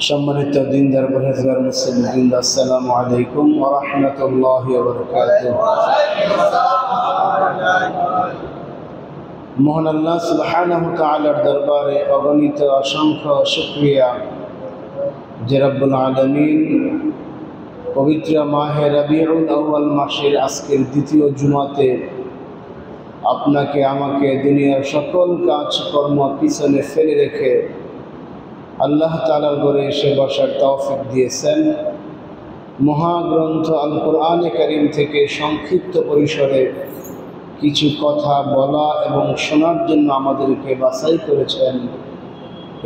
সম্মানিত দিনদার পরহেজগার মুসলিম, আসসালামু আলাইকুম ওয়া রাহমাতুল্লাহি ওয়া বারাকাতুহু। মহান আল্লাহ সুবহানাহু ওয়া তাআলার দরবারে অগণিত অসংখ্য শুকরিয়া যে রব্বুল আলামিন পবিত্র মাহে রবিউল আউয়াল মাসের আজকের দ্বিতীয় জুমাতে আপনাকে আমাকে দুনিয়ার সকল কাজকর্ম পিছনে ফেলে রেখে আল্লাহ তাআলার ঘরে এসে বসার তৌফিক দিয়েছেন। মহাগ্রন্থ আল কোরআনে কারীম থেকে সংক্ষিপ্ত পরিসরে কিছু কথা বলা এবং শোনার জন্য আমাদেরকে বাছাই করেছেন।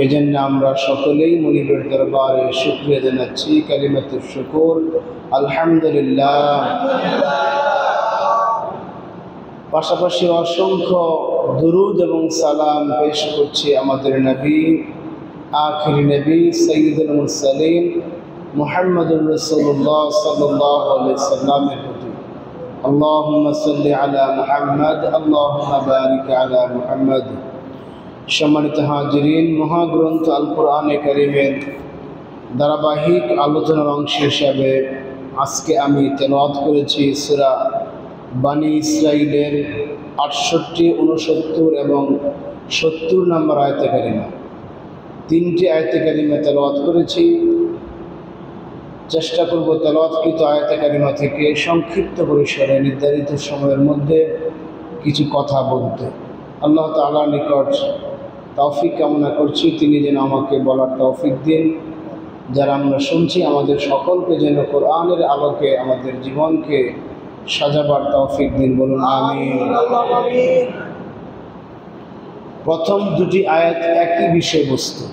এজন্য আমরা সকলেই মুনিবের দরবারে শুকরিয়া জানাচ্ছি। কালিমাতুশ শুকর, আলহামদুলিল্লাহ। পাশাপাশি অসংখ্য দুরুদ এবং সালাম পেশ করছি আমাদের নবী, আখিরি নবী, সাইয়্যিদুল মুরসালিন মুহাম্মদুর রাসূলুল্লাহ সাল্লাল্লাহু আলাইহি ওয়াসাল্লামের প্রতি। আল্লাহুম্মা সাল্লি আলা মুহাম্মদ, আল্লাহুম্মা বারিক আলা মুহাম্মদ। সম্মানিত হাজিরিন, মহাগ্রন্থ আল কোরআনে কারীমের ধারাবাহিক আলোচনার অংশ হিসাবে আজকে আমি তেলাওয়াত করেছি সূরা বানী ইসরাঈলের 68, 69 এবং 70 নম্বর আয়াতে কারিমা। 3টি আয়াতে কারিমা তেলাওয়াত করেছি। চেষ্টা করব তেলাওয়াতকৃত আয়াতে কারিমা থেকে সংক্ষিপ্ত পরিসরে নির্ধারিত সময়ের মধ্যে কিছু কথা বলতে। আল্লাহ তাআলার নিকট তৌফিক কামনা করছি, তিনি যেন আমাকে বলার তৌফিক দিন। যারা আমরা শুনছি, আমাদের সকলকে যেন কোরআনের আলোকে আমাদের জীবনকে সাজাবার তৌফিক দিন, বলুন আমিন। প্রথম দুটি আয়াত একই বিষয়বস্তু,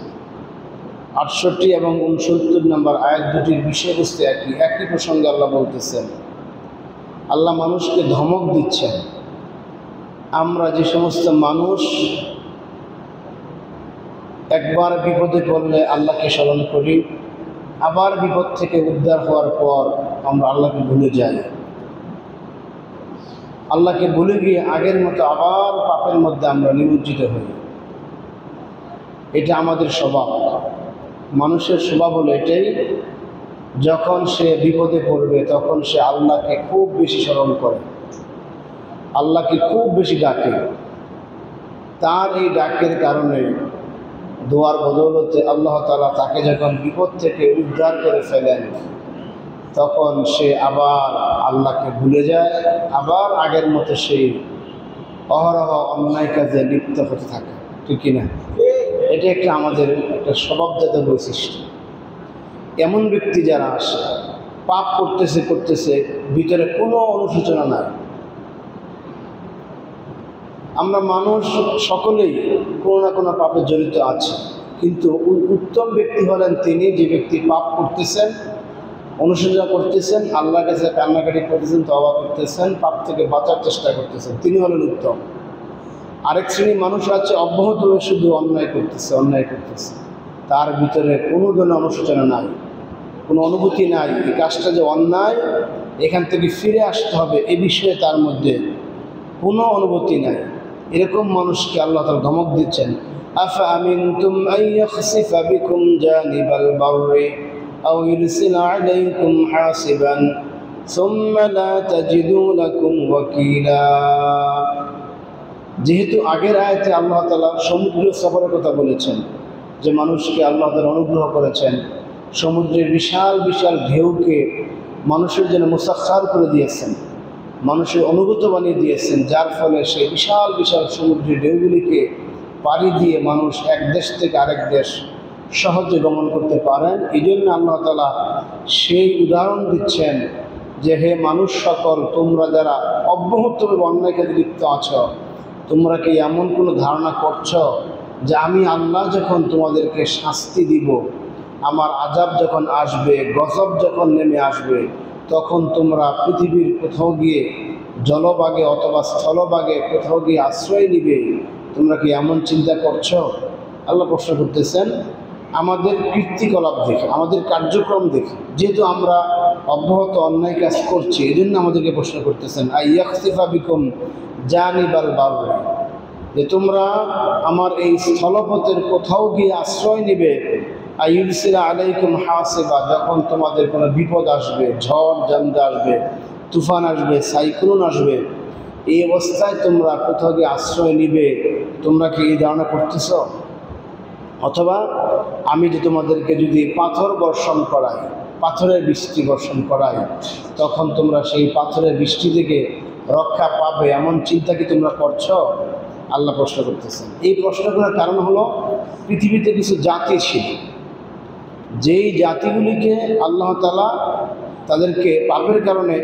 68 এবং 69 নম্বর আয়াত দুটির বিষয়বস্তু একই প্রসঙ্গে আল্লাহ বলতেছেন। আল্লাহ মানুষকে ধমক দিচ্ছেন। আমরা যে সমস্ত মানুষ একবার বিপদে পড়লে আল্লাহকে স্মরণ করি, আবার বিপদ থেকে উদ্ধার হওয়ার পর আমরা আল্লাহকে ভুলে যাই। আল্লাহকে ভুলে গিয়ে আগের মতো আবার পাপের মধ্যে আমরা নিমজ্জিত হই। এটা আমাদের স্বভাব। মানুষের স্বভাব হলো এটাই, যখন সে বিপদে পড়বে তখন সে আল্লাহকে খুব বেশি স্মরণ করে, আল্লাহকে খুব বেশি ডাকে। তার এই ডাকের কারণে, দোয়ার বদৌলতে আল্লাহ তাআলা তাকে যখন বিপদ থেকে উদ্ধার করে ফেলেন, তখন সে আবার আল্লাহকে ভুলে যায়, আবার আগের মতো সেই অহরহ অন্যায় কাজে লিপ্ত হতে থাকে। ঠিক কিনা? এটা একটা আমাদের একটা স্বভাবজাত বৈশিষ্ট্য। এমন ব্যক্তি যারা আসে, পাপ করতেছে ভিতরে কোনো অনুশোচনা নাই। আমরা মানুষ সকলেই কোনো না কোনো পাপে জড়িত আছে, কিন্তু উত্তম ব্যক্তি হলেন তিনি যে ব্যক্তি পাপ করতেছেন, অনুশোচনা করতেছেন, আল্লাহর কাছে কান্নাকাটি করতেছেন, তওবা করতেছেন, পাপ থেকে বাঁচার চেষ্টা করতেছেন, তিনি হলেন উত্তম। আরেক শ্রেণীর মানুষ আছে অব্যাহতভাবে শুধু অন্যায় করতেছে, তার ভিতরে কোনো ধরনের অনুশোচনা নাই, কোনো অনুভূতি নাই। এই কাজটা যে অন্যায়, এখান থেকে ফিরে আসতে হবে, এ বিষয়ে তার মধ্যে কোনো অনুভূতি নাই। এরকম মানুষকে আল্লাহ তাআলা ধমক দিচ্ছেন। আফা আমিনতুম আন ইয়াখসিফা বিকুম জানিবাল বাররি আও ইরসিলা আলাইকুম হাসিবান সুম্মা লা তাজিদু লাকুম ওয়াকিলা। যেহেতু আগের আয়াতে আল্লাহ তাআলা সমুদ্র সফরের কথা বলেছেন, যে মানুষকে আল্লাহ তাআলা অনুগ্রহ করেছেন, সমুদ্রের বিশাল বিশাল ঢেউকে মানুষের জন্য মুসাখখার করে দিয়েছেন, মানুষের অনুগত বানিয়ে দিয়েছেন, যার ফলে সেই বিশাল বিশাল সমুদ্রের ঢেউগুলিকে পাড়ি দিয়ে মানুষ এক দেশ থেকে আরেক দেশ সহজে গমন করতে পারেন। এই জন্য আল্লাহ তাআলা সেই উদাহরণ দিচ্ছেন যে, হে মানুষ সকল, তোমরা যারা অব্যাহতভাবে অন্যায় কাজে লিপ্ত আছো, তোমরা কি এমন কোনো ধারণা করছো যে আমি আল্লাহ যখন তোমাদেরকে শাস্তি দিব, আমার আযাব যখন আসবে, গজব যখন নেমে আসবে, তখন তোমরা পৃথিবীর কোথাও গিয়ে জলভাগে অথবা স্থলভাগে কোথাও গিয়ে আশ্রয় নিবে? তোমরা কি এমন চিন্তা করছো? আল্লাহ প্রশ্ন করতেছেন আমাদের কীর্তিকলাপ দেখে, আমাদের কার্যক্রম দেখে। যেহেতু আমরা অব্যাহত অন্যায় কাজ করছি, এই জন্য আমাদেরকে প্রশ্ন করতেছেন আইয়াখসিফা বিকুম জানিবাল বাররি, যে তোমরা আমার এই স্থলপথের কোথাও গিয়ে আশ্রয় নেবে, আইয়ুরসিলা আলাইকুম হাসিবা, যখন তোমাদের কোনো বিপদ আসবে, ঝড় ঝঞ্ঝা আসবে, তুফান আসবে, সাইক্লোন আসবে, এই অবস্থায় তোমরা কোথাও গিয়ে আশ্রয় নিবে, তোমরা কি এই ধারণা করতেছ? অথবা আমি যে তোমাদেরকে যদি পাথর বর্ষণ করাই, পাথরের বৃষ্টি বর্ষণ করাই, তখন তোমরা সেই পাথরের বৃষ্টি থেকে রক্ষা পাবে, এমন চিন্তা কি তোমরা করছো? আল্লাহ প্রশ্ন করতেছেন। এই প্রশ্ন করার কারণ হলো, পৃথিবীতে কিছু জাতি ছিল, যেই জাতিগুলিকে আল্লাহ তাআলা তাদেরকে পাপের কারণে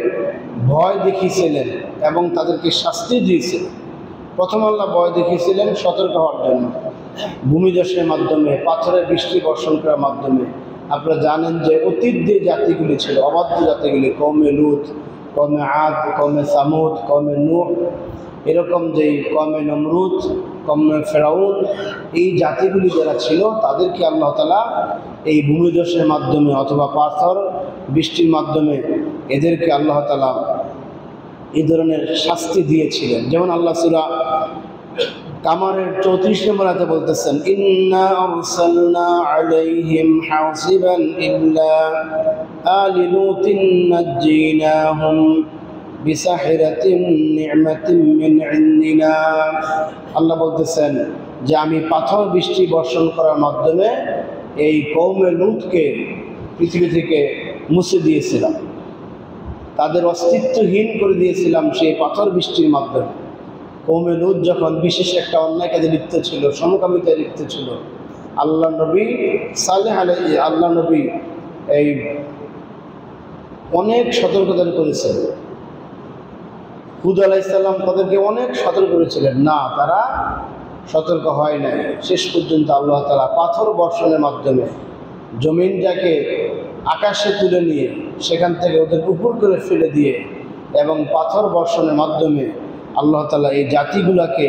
ভয় দেখিয়েছিলেন এবং তাদেরকে শাস্তি দিয়েছিলেন। প্রথম আল্লাহ ভয় দেখিয়েছিলেন সতর্ক হওয়ার জন্য, ভূমিধসের মাধ্যমে, পাথরের বৃষ্টি বর্ষণ করার মাধ্যমে। আপনারা জানেন যে অতীত যে জাতিগুলি ছিল, অবাধ্য জাতিগুলি, কওমে লূত, কওমে আদ, কওমে সামুদ, কওমে নূহ, এরকম যেই কওমে নমরুদ, কওমে ফেরাউন, এই জাতিগুলি যারা ছিল তাদেরকে আল্লাহ তাআলা এই ভূমিধসের মাধ্যমে অথবা পাথর বৃষ্টির মাধ্যমে এদেরকে আল্লাহ তাআলা এই ধরনের শাস্তি দিয়েছিলেন। যেমন আল্লাহ সূরা কামারের 34 নম্বর আয়াতে বলতেছেন, ইন্না আরসালনা আলাইহিম হাসিবান ইল্লা আলি লুতিন নাজ্জিনাহুম বিসাহিরাতিন নি'মাতিন মিন ইনদিনা। আল্লাহ বলতেছেন যে আমি পাথর বৃষ্টি বর্ষণ করার মাধ্যমে এই কওমে লূতকে পৃথিবী থেকে মুছে দিয়েছিলাম, তাদের অস্তিত্বহীন করে দিয়েছিলাম সেই পাথর বৃষ্টির মাধ্যমে। কওমে লূত যখন বিশেষ একটা অন্যায় কাজে লিপ্ত ছিল, সমকামিতায় লিপ্ত ছিল, আল্লাহ নবী সালেহ আলাইহি, আল্লাহ নবী এই অনেক সতর্কতা করেছেন। হুদ আলাইহিস সালাম তাদেরকে অনেক সতর্ক করেছিলেন, না, তারা সতর্ক হয় নাই। শেষ পর্যন্ত আল্লাহ তাআলা পাথর বর্ষণের মাধ্যমে জমিনটাকে আকাশে তুলে নিয়ে সেখান থেকে ওদের উপর করে ফেলে দিয়ে এবং পাথর বর্ষণের মাধ্যমে আল্লাহ তাআলা এই জাতিগুলোকে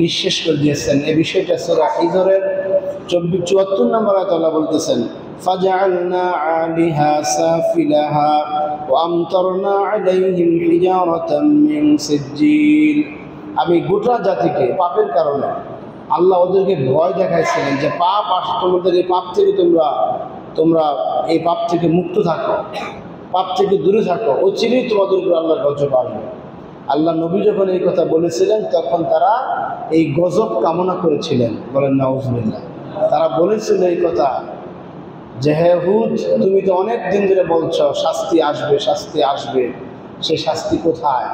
নিঃশেষ করে দিয়েছেন। এই বিষয়টা সূরা হিজরের 74 নম্বর আয়াতে আল্লাহ বলতেছেন, ফাজআলনা আলিহা সাফিলাহা ওয়া আমতারনা আলাইহিম হিজারাতাম মিন সিজ্জিল। আমি গোটা জাতিকে পাপের কারণে আল্লাহ ওদেরকে ভয় দেখাইছিলেন যে পাপ আসে, তোমাদের এই পাপ থেকে তোমরা এই পাপ থেকে মুক্ত থাকো, পাপ থেকে দূরে থাকো, অচিরেই তোমাদের উপর আল্লাহর গজব আসবে। আল্লাহ নবী যখন এই কথা বলেছিলেন তখন তারা এই গজব কামনা করেছিলেন, বলেন নাউজুবিল্লাহ। তারা বলেছিল এই কথা যে হে হুদ, তুমি তো অনেক দিন ধরে বলছো শাস্তি আসবে, শাস্তি আসবে, সেই শাস্তি কোথায়?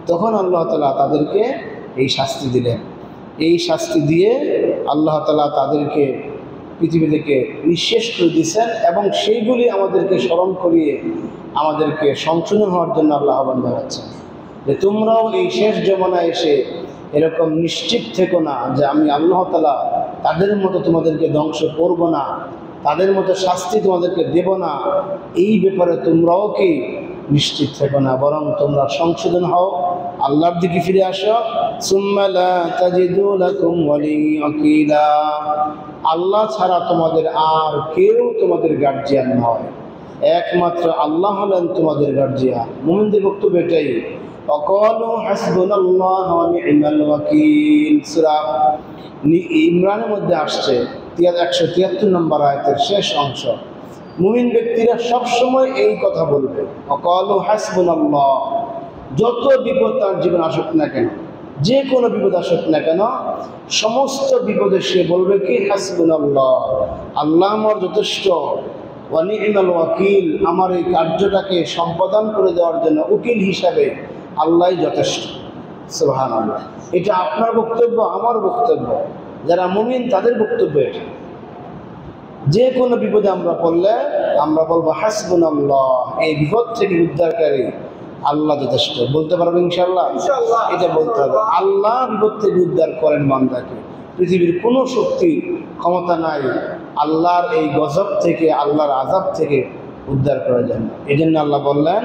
তখন আল্লাহ তাআলা তাদেরকে এই শাস্তি দিলেন। এই শাস্তি দিয়ে আল্লাহ তাআলা তাদেরকে পৃথিবী থেকে নিঃশেষ করে দিয়েছেন এবং সেইগুলি আমাদেরকে স্মরণ করিয়ে আমাদেরকে সংশোধন হওয়ার জন্য আল্লাহ আহ্বান জানাচ্ছেন যে তোমরাও এই শেষ জমানায় এসে এরকম নিশ্চিত থেকো না যে আমি আল্লাহ তাআলা তাদের মতো তোমাদেরকে ধ্বংস করব না, তাদের মতো শাস্তি তোমাদেরকে দেব না, এই ব্যাপারে তোমরাও কি নিশ্চিত থেকো না, বরং তোমরা সংশোধন হও, আল্লাহর দিকে ফিরে আসো। সুম্মা লা তাজিদু লাকুম ওয়ালিয়্যিলা, আল্লাহ ছাড়া তোমাদের আর কেউ তোমাদের গার্জিয়ান নয়, একমাত্র আল্লাহ হলেন তোমাদের গার্জিয়ান। মুমিনদের বক্তব্য এটাই। ওয়াকালু হাসবুনাল্লাহু ওয়া নি'মাল ওয়াকিল, সূরা ইমরানের মধ্যে আসছে 173 নম্বর আয়াতের শেষ অংশ। মুমিন ব্যক্তিরা সবসময় এই কথা বলবে, ওয়াকালু হাসবুনাল্লাহ, যত বিপদ তার জীবন আসুক না কেন, যে কোনো বিপদ আসুক না কেন, সমস্ত বিপদে সে বলবে কি হাসবুনাল্লাহ, আল্লাহ আমার যথেষ্ট, ওয়া নি'মাল ওয়াকিল, আমার এই কার্যটাকে সম্পাদন করে দেওয়ার জন্য উকিল হিসাবে আল্লাহই যথেষ্ট। সুবহানাল্লাহ। এটা আপনার বক্তব্য, আমার বক্তব্য, যারা মুমিন তাদের বক্তব্য এটা। যে কোনো বিপদে আমরা পড়লে আমরা বলবো হাসবুনাল্লাহ, এই বিপদ থেকে উদ্ধারকারী আল্লাহ যথেষ্ট। বলতে পারবো ইনশাআল্লাহ? এটা বলতে হবে। আল্লাহ বিপদ থেকে উদ্ধার করেন বান্দাকে, পৃথিবীর কোনো শক্তি ক্ষমতা নাই আল্লাহর এই গজব থেকে, আল্লাহর আযাব থেকে উদ্ধার করার জন্য। এই জন্য আল্লাহ বললেন,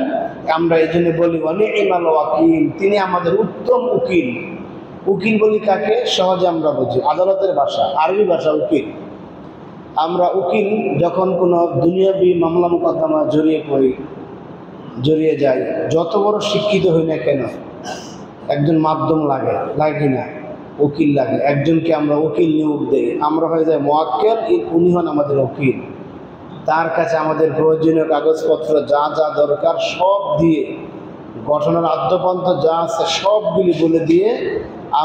আমরা এই জন্য বলি ওয়া নি'মাল ওয়াকিল, তিনি আমাদের উত্তম উকিল। উকিল বলি কাকে? সহজে আমরা বুঝি, আদালতের ভাষা, আরবি ভাষা উকিল। আমরা উকিল যখন কোনো দুনিয়াবি মামলা মোকদ্দমা জড়িয়ে যাই, যত বড় শিক্ষিত হই না কেন, একজন মাধ্যম লাগে না? উকিল লাগে, একজনকে আমরা উকিল নিয়োগ দেই, আমরা হয়ে যায় মোয়াক্কেল, উনি হন আমাদের উকিল। তার কাছে আমাদের প্রয়োজনীয় কাগজপত্র যা যা দরকার সব দিয়ে, ঘটনার আদ্যপান্ত যা আছে সবগুলি বলে দিয়ে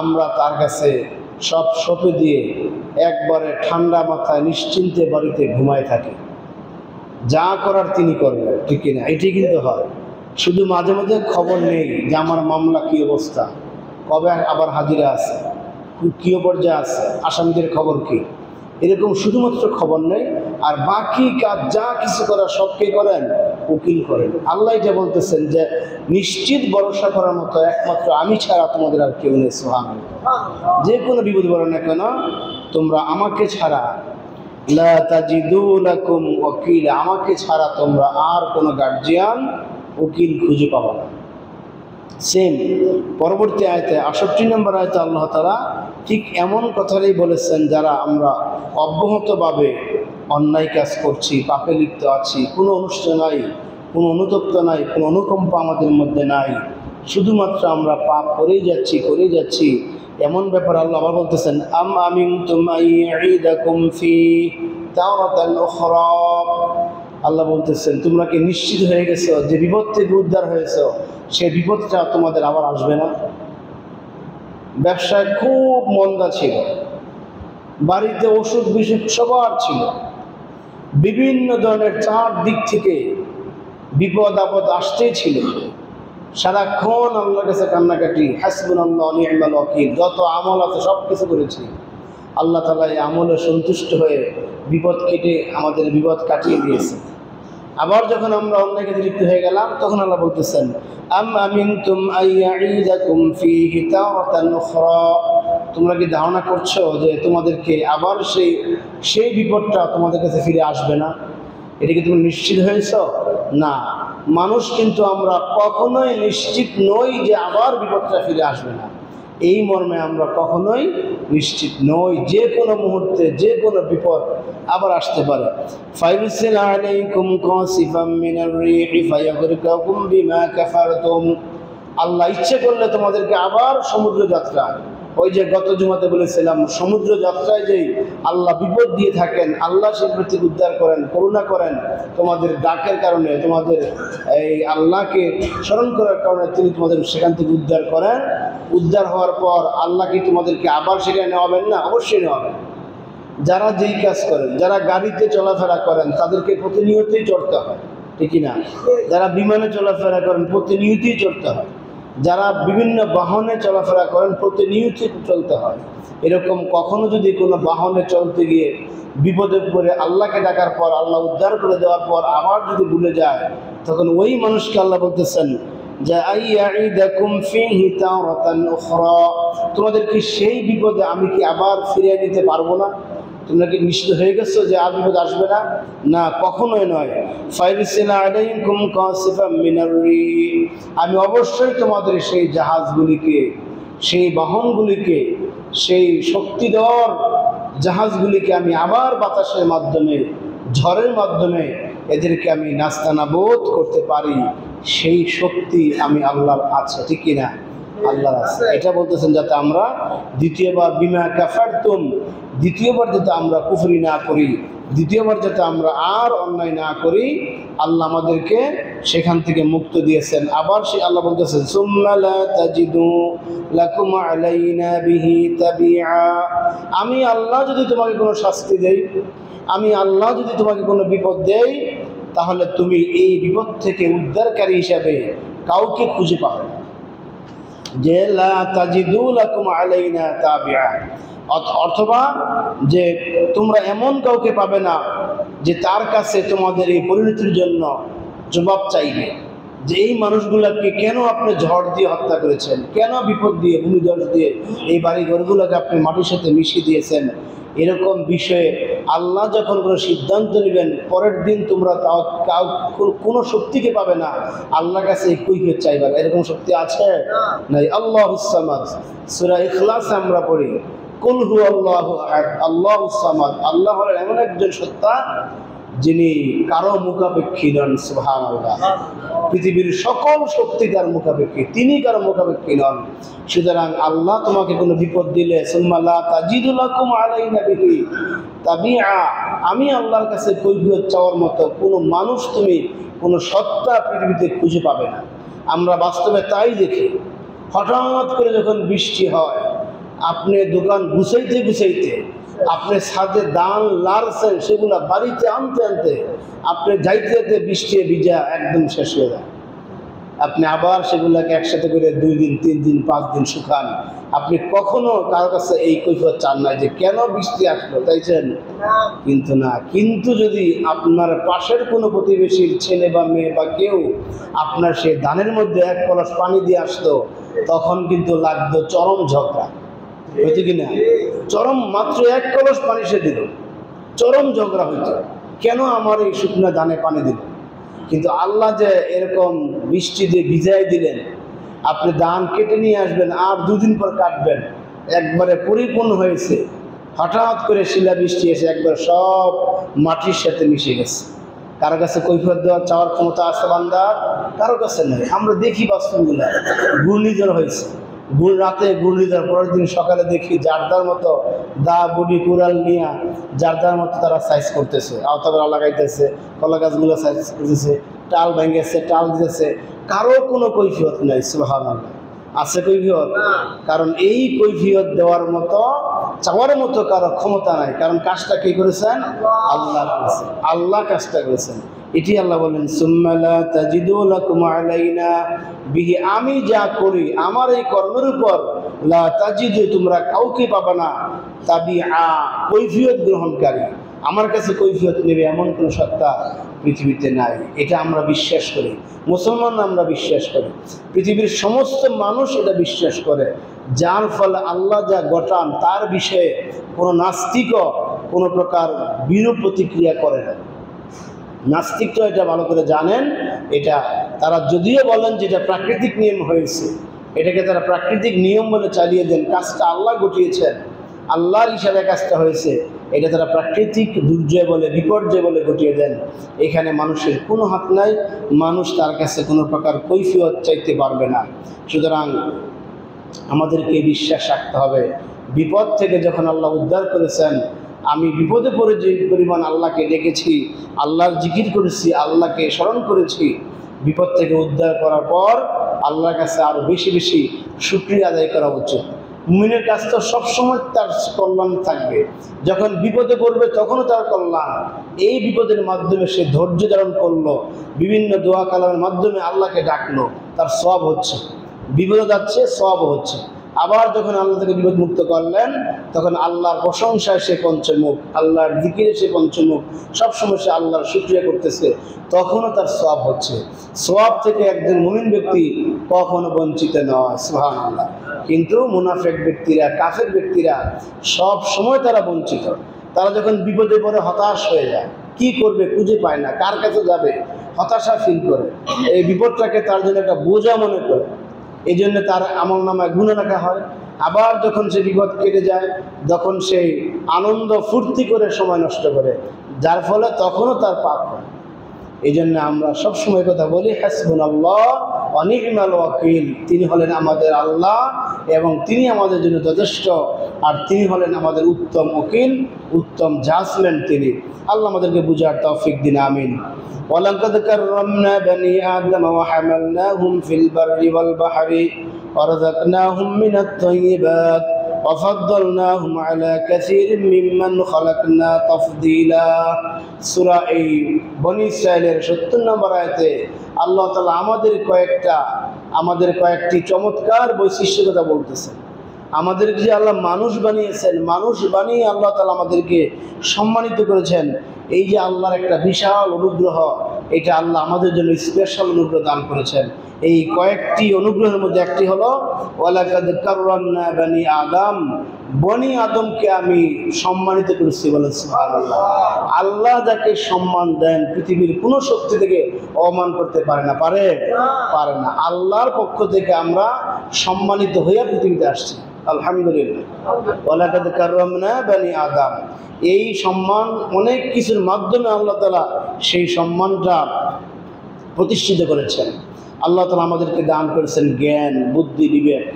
আমরা তার কাছে সব সঁপে দিয়ে একবারে ঠান্ডা মাথায় নিশ্চিন্তে বাড়িতে ঘুমায় থাকি। যা করার তিনি করবেন, ঠিক কিনা? এটি কিন্তু হয়। শুধু মাঝে মাঝে খবর নেই যে আমার মামলা কী অবস্থা, কবে আবার হাজিরা আছে, কী পর্যায়ে আছে, আসামিদের খবর কী, এরকম শুধুমাত্র খবর নেই। আর বাকি কাজ যা কিছু করার সব কে করেন? উকিল করেন। আল্লাহ এটা বলতেছেন যে নিশ্চিত ভরসা করার মতো একমাত্র আমি ছাড়া তোমাদের আর কেউ নেই। সুবহানাল্লাহ। যে কোনো বিপদ বলো না কেন, তোমরা আমাকে ছাড়া, লা তাজিদু লাকুম ওয়াকিলা, আমাকে ছাড়া তোমরা আর কোনো গার্জিয়ান, উকিল খুঁজে পাবো না। সেম পরবর্তী আয়াতে 68 নম্বর আয়াতে আল্লাহ তাআলা ঠিক এমন কথাই বলেছেন, যারা আমরা অব্যাহতভাবে অন্যায় কাজ করছি, পাপে লিপ্ত আছি, কোনো অনুষ্ঠান নাই, কোনো অনুতপ্ত নাই, কোনো অনুকম্পা আমাদের মধ্যে নাই, শুধুমাত্র আমরা পাপ করেই যাচ্ছি, এমন ব্যাপার আল্লাহ আবার বলতেছেন, আম আমিনতুম আইয়িদাকুম ফি তাওরাতান উখরা। আল্লাহ বলতেছেন, তোমরা কি নিশ্চিত হয়ে গেছো যে বিপদ থেকে উদ্ধার হয়েছ, সে বিপদটা তোমাদের আবার আসবে না? ব্যবসায় খুব মন্দা ছিল, বাড়িতে অসুখ বিসুখ সবার ছিল, বিভিন্ন ধরনের চার দিক থেকে বিপদ আপদ আসতেই ছিল, সারাক্ষণ আল্লাহর কাছে কান্নাকাটি, হাসবুনাল্লাহু ওয়া নি'মাল ওয়াকিল, যত আমল আছে সব কিছু করেছি। আল্লাহ তাআলা এই আমলে সন্তুষ্ট হয়ে বিপদ কেটে আমাদের বিপদ কাটিয়ে দিয়েছে। আবার যখন আমরা অন্যায় কাজে লিপ্ত হয়ে গেলাম, তখন আল্লাহ বলতেছেন, আম আমিনতুম আইয়িদাকুম ফীহি তাওরাতান উখরা। তোমরা কি ধারণা করছো যে তোমাদেরকে আবার সেই বিপদটা তোমাদের কাছে ফিরে আসবে না? এটা কি তুমি নিশ্চিত হয়েছ? না, মানুষ কিন্তু আমরা কখনোই নিশ্চিত নই যে আবার বিপদটা ফিরে আসবে না। এই মর্মে আমরা কখনোই নিশ্চিত নই, যে কোনো মুহূর্তে যে কোনো বিপদ আবার আসতে পারে। ফায়ুরসিল আলাইকুম কাসিফাম মিনার রিহি ফায়াগরিকাকুম বিমা কাফারতুম। আল্লাহ ইচ্ছে করলে তোমাদেরকে আবার সমুদ্র যাত্রা, ওই যে গত জুমাতে বলেছিলাম, সমুদ্র যাত্রায় যেই আল্লাহ বিপদ দিয়ে থাকেন, আল্লাহ সে প্রতি উদ্ধার করেন, করুণা করেন, তোমাদের ডাকের কারণে, তোমাদের এই আল্লাহকে স্মরণ করার কারণে তিনি তোমাদের সেখান থেকে উদ্ধার করেন। উদ্ধার হওয়ার পর আল্লাহ কি তোমাদেরকে আবার সেখানে নেওয়াবেন না? অবশ্যই নেওয়াবেন। যারা যেই কাজ করেন, যারা গাড়িতে চলাফেরা করেন, তাদেরকে প্রতিনিয়তই চড়তে হয়, ঠিক না? যারা বিমানে চলাফেরা করেন, প্রতিনিয়তই চড়তে হয়। যারা বিভিন্ন বাহনে চলাফেরা করেন, প্রতিনিয়তই চলতে হয়। এরকম কখনো যদি কোনো বাহনে চলতে গিয়ে বিপদে পড়ে আল্লাহকে ডাকার পর, আল্লাহ উদ্ধার করে দেওয়ার পর আবার যদি ভুলে যায়, তখন ওই মানুষকে আল্লাহ বলতেছেন যে আইয়িদাকুম ফীহি তাওরাতান উখরা, তোমাদেরকে সেই বিপদে আমি কি আবার ফিরিয়ে নিতে পারবো না? তোমরা কি নিশ্চিত হয়ে গেছো যে আর বিপদ আসবে না? না, কখনোই নয়। ফায়ুরসিল আলাইকুম কাসিফাম মিনার রিহ, আমি অবশ্যই তোমাদের সেই জাহাজগুলিকে, সেই বাহনগুলিকে, সেই শক্তিধর জাহাজগুলিকে আমি আবার বাতাসের মাধ্যমে, ঝড়ের মাধ্যমে এদেরকে আমি নাস্তানাবোধ করতে পারি। সেই শক্তি আমি আল্লাহর আছে, ঠিক কিনা? আল্লাহর আছে। এটা বলতেছেন যাতে আমরা দ্বিতীয়বার বিমা কাফারতুম, দ্বিতীয়বার যাতে আমরা কুফরি না করি, দ্বিতীয়বার যাতে আমরা আর অন্যায় না করি, আল্লাহ আমাদেরকে সেখান থেকে মুক্ত দিয়েছেন। আবার সে আল্লাহ বলতেছেন, সুম্মা লা তাজিদু লাকুম আলাইনা বিহি তাবিআ, আমি আল্লাহ যদি তোমাকে কোনো শাস্তি দেই, আমি আল্লাহ যদি তোমাকে কোনো বিপদ দেই, তাহলে তুমি এই বিপদ থেকে উদ্ধারকারী হিসাবে কাউকে খুঁজে পাবে না। যে লা তাজিদু লাকুম আলাইনা তাবিআ, অথবা যে তোমরা এমন কাউকে পাবে না যে তার কাছে তোমাদের এই পরিণতির জন্য জবাব চাইবে, যে এই মানুষগুলোকে কেন আপনি ঝড় দিয়ে হত্যা করেছেন, কেন বিপদ দিয়ে, ভূমিধস দিয়ে এই বাড়ি ঘরগুলোকে আপনি মাটির সাথে মিশিয়ে দিয়েছেন। এরকম বিষয়ে আল্লাহ যখন কোনো সিদ্ধান্ত নেবেন, পরের দিন তোমরা কোনো শক্তিকে পাবে না আল্লাহর কাছে কৈফিয়ত চাইবে। এরকম শক্তি আছে? নাই। আল্লাহুস সামাদ, সূরা ইখলাস আমরা পড়ি, কুল হুয়াল্লাহু আহাদ আল্লাহুস সামাদ, আল্লাহ হলেন এমন একজন সত্তা যিনি কারো মুখাপেক্ষী নন। সুবহানাল্লাহ। পৃথিবীর সকল শক্তি তার মুখাপেক্ষী, তিনি কারো মুখাপেক্ষী নন। সুতরাং আল্লাহ তোমাকে কোনো বিপদ দিলে সুম্মা লা তাজিদু লাকুম আলাইনা বিহি তাবিআ, আমি আল্লাহর কাছে কৈফিয়ত চাওয়ার মতো কোনো মানুষ, তুমি কোনো সত্তা পৃথিবীতে খুঁজে পাবে না। আমরা বাস্তবে তাই দেখি। হঠাৎ করে যখন বৃষ্টি হয়, আপনি দোকান গুছাইতে গুছাইতে আপনি ছাদে দান লাড়ছেন, সেগুলা বাড়িতে আনতে আনতে আপনি যাইতে যেতে বৃষ্টি ভিজা একদম শেষ হয়ে যায়। আপনি আবার সেগুলাকে একসাথে করে 2 দিন 3 দিন 5 দিন শুকান। আপনি কখনো কারো কাছে এই কৈফিয়ত চান না যে কেন বৃষ্টি আসলো, তাইছেন? কিন্তু না, কিন্তু যদি আপনার পাশের কোনো প্রতিবেশীর ছেলে বা মেয়ে বা কেউ আপনার সেই ধানের মধ্যে 1 কলস পানি দিয়ে আসতো, তখন কিন্তু লাগতো চরম ঝগড়া, হইতো কিনা? চরম, মাত্র 1 কলস পানি সে দিল, চরম ঝগড়া হইতো, কেন আমার এই শুকনো ধানে পানি দিল। কিন্তু আল্লাহ যে এরকম বৃষ্টি দিয়ে ভিজাই দিলেন, আপনি ধান কেটে নিয়ে আসবেন, আর 2 দিন পর কাটবেন, একবারে পরিপূর্ণ হয়েছে। হঠাৎ করে শিলা বৃষ্টি এসে একবার সব মাটির সাথে মিশে গেছে। কারো কাছে কৈফিয়ত দেওয়ার চাওয়ার ক্ষমতা আছে বান্দার? কারো কাছে নেই। আমরা দেখি বাস্তবগুলা, ঘূর্ণিঝড় হয়েছে, রাতে ঘূর্ণিঝড়, পরের দিন সকালে দেখি যারদার মতো দা বুড়ি কুড়াল নিয়ে যারদার মতো তারা সাইজ করতেছে, আওতাবেড়া লাগাইতেছে, কলা গাছগুলো সাইজ করতেছে, টাল ভেঙেছে, টাল দিতেছে, কারো কোনো কৈফিয়ত নাই। সুবহানাল্লাহ। আছে কৈফিয়ত? কারণ এই কৈফিয়ত দেওয়ার মতো, চাওয়ার মতো কারো ক্ষমতা নাই। কারণ কাজটা কে করেছেন? আল্লাহ করেছেন। আল্লাহ কাজটা করেছেন। এটি আল্লাহ বলেন, সুম্মা লা তাজিদু লাকুম আলাইনা বিহি, আমি যা করি আমার এই কর্মের উপর, লা তাজিদু, তোমরা কাউকে পাবে না, তাবিআ, কৈফিয়ত গ্রহণকারী। আমার কাছে কৈফিয়ত নেবে এমন কোনো সত্তা পৃথিবীতে নাই। এটা আমরা বিশ্বাস করি, মুসলমান আমরা বিশ্বাস করি, পৃথিবীর সমস্ত মানুষ এটা বিশ্বাস করে। যার ফলে আল্লাহ যা ঘটান তার বিষয়ে কোনো নাস্তিকও কোনো প্রকার বিরূপ প্রতিক্রিয়া করে না। নাস্তিক তো এটা ভালো করে জানেন। এটা তারা যদিও বলেন যে এটা প্রাকৃতিক নিয়ম হয়েছে, এটাকে তারা প্রাকৃতিক নিয়ম বলে চালিয়ে দেন। কাজটা আল্লাহ ঘটিয়েছেন, আল্লাহর ইশারায় কাজটা হয়েছে, এটা তারা প্রাকৃতিক দুর্যোগ বলে, বিপর্যয় বলে ঘটিয়ে দেন। এখানে মানুষের কোনো হাত নাই, মানুষ তার কাছে কোনো প্রকার কৈফিয়ত চাইতে পারবে না। সুতরাং আমাদেরকে বিশ্বাস রাখতে হবে, বিপদ থেকে যখন আল্লাহ উদ্ধার করেছেন, আমি বিপদে পড়ে যে পরিমাণ আল্লাহকে ডেকেছি, আল্লাহর জিকির করেছি, আল্লাহকে স্মরণ করেছি, বিপদ থেকে উদ্ধার করার পর আল্লাহর কাছে আরও বেশি বেশি শুকরিয়া আদায় করা উচিত। মুমিনের কাছ তো সবসময় তার কল্যাণ থাকবে, যখন বিপদে পড়বে তখনও তার কল্যাণ। এই বিপদের মাধ্যমে সে ধৈর্য ধারণ করলো, বিভিন্ন দোয়া কালামের মাধ্যমে আল্লাহকে ডাকলো, তার সওয়াব হচ্ছে। বিপদে যাচ্ছে, সওয়াব হচ্ছে। আবার যখন আল্লাহ থেকে বিপদ মুক্ত করলেন, তখন আল্লাহর প্রশংসায় সে পঞ্চমুখ, আল্লাহর জিকিরে সে পঞ্চমুখ, সবসময় সে আল্লাহর শুকরিয়া করতেছে, তখনও তার সওয়াব হচ্ছে। সওয়াব থেকে একজন মুমিন ব্যক্তি কখনো বঞ্চিত নয়। সুবহানাল্লাহ। কিন্তু মুনাফিক ব্যক্তিরা, কাফের ব্যক্তিরা সব সময় তারা বঞ্চিত। তারা যখন বিপদে পড়ে হতাশ হয়ে যায়, কি করবে খুঁজে পায় না, কার কাছে যাবে, হতাশা ফিল করে, এই বিপদটাকে তার জন্য একটা বোঝা মনে করে, এই জন্য তার আমলনামায় গুনাহ লেখা হয়। আবার যখন সে বিপদ কেটে যায়, তখন সেই আনন্দ ফুর্তি করে সময় নষ্ট করে, যার ফলে তখনও তার পাপ হয়। এই জন্য আমরা সবসময় কথা বলি, হাসবুনাল্লাহ ওয়া নি'মাল ওয়াকিল, তিনি হলেন আমাদের আল্লাহ এবং তিনি আমাদের জন্য যথেষ্ট, আর তিনি হলেন আমাদের উত্তম উকিল, উত্তম জাজমেন্ট তিনি। আল্লাহ আমাদেরকে বুঝার তৌফিক দিন, আমিন। ওয়ালাকাদ কাররামনা বানি আদম ওয়া হামালনাহুম ফিল বাররি ওয়াল বাহরি ওয়ারাযাকনাহুম মিনাত তাইয়্যিবাত وفضلناهم على كثير ممن خلقنا تفضيلا। সূরা এই বনী ইসরাঈলের ৭০ নম্বর আয়াতে আল্লাহ তাআলা আমাদের কয়েকটি চমৎকার বৈশিষ্ট্যের কথা বলতেছেন। আমাদেরকে যে আল্লাহ মানুষ বানিয়েছেন, মানুষ বানিয়ে আল্লাহ তাআলা আমাদেরকে সম্মানিত করেছেন, এই যে আল্লাহর একটা বিশাল অনুগ্রহ, এটা আল্লাহ আমাদের জন্য স্পেশাল অনুগ্রহ দান করেছেন। এই কয়েকটি অনুগ্রহের মধ্যে একটি হলো ওয়ালাকাদ কাররামনা বানি আদম, বনি আদমকে আমি সম্মানিত করেছি, বলেন সুবহানাল্লাহ। আল্লাহ যাকে সম্মান দেন পৃথিবীর কোনো শক্তি থেকে অপমান করতে পারে না, পারে না। আল্লাহর পক্ষ থেকে আমরা সম্মানিত হইয়া পৃথিবীতে আসছি। আলহামদুলিল্লাহ। ওয়ালাকাদ কাররামনা বানি আদম, এই সম্মান অনেক কিছুর মাধ্যমে আল্লাহ তাআলা সেই সম্মানটা প্রতিষ্ঠিত করেছেন। আল্লাহ তাআলা আমাদেরকে দান করেছেন জ্ঞান, বুদ্ধি, বিবেক।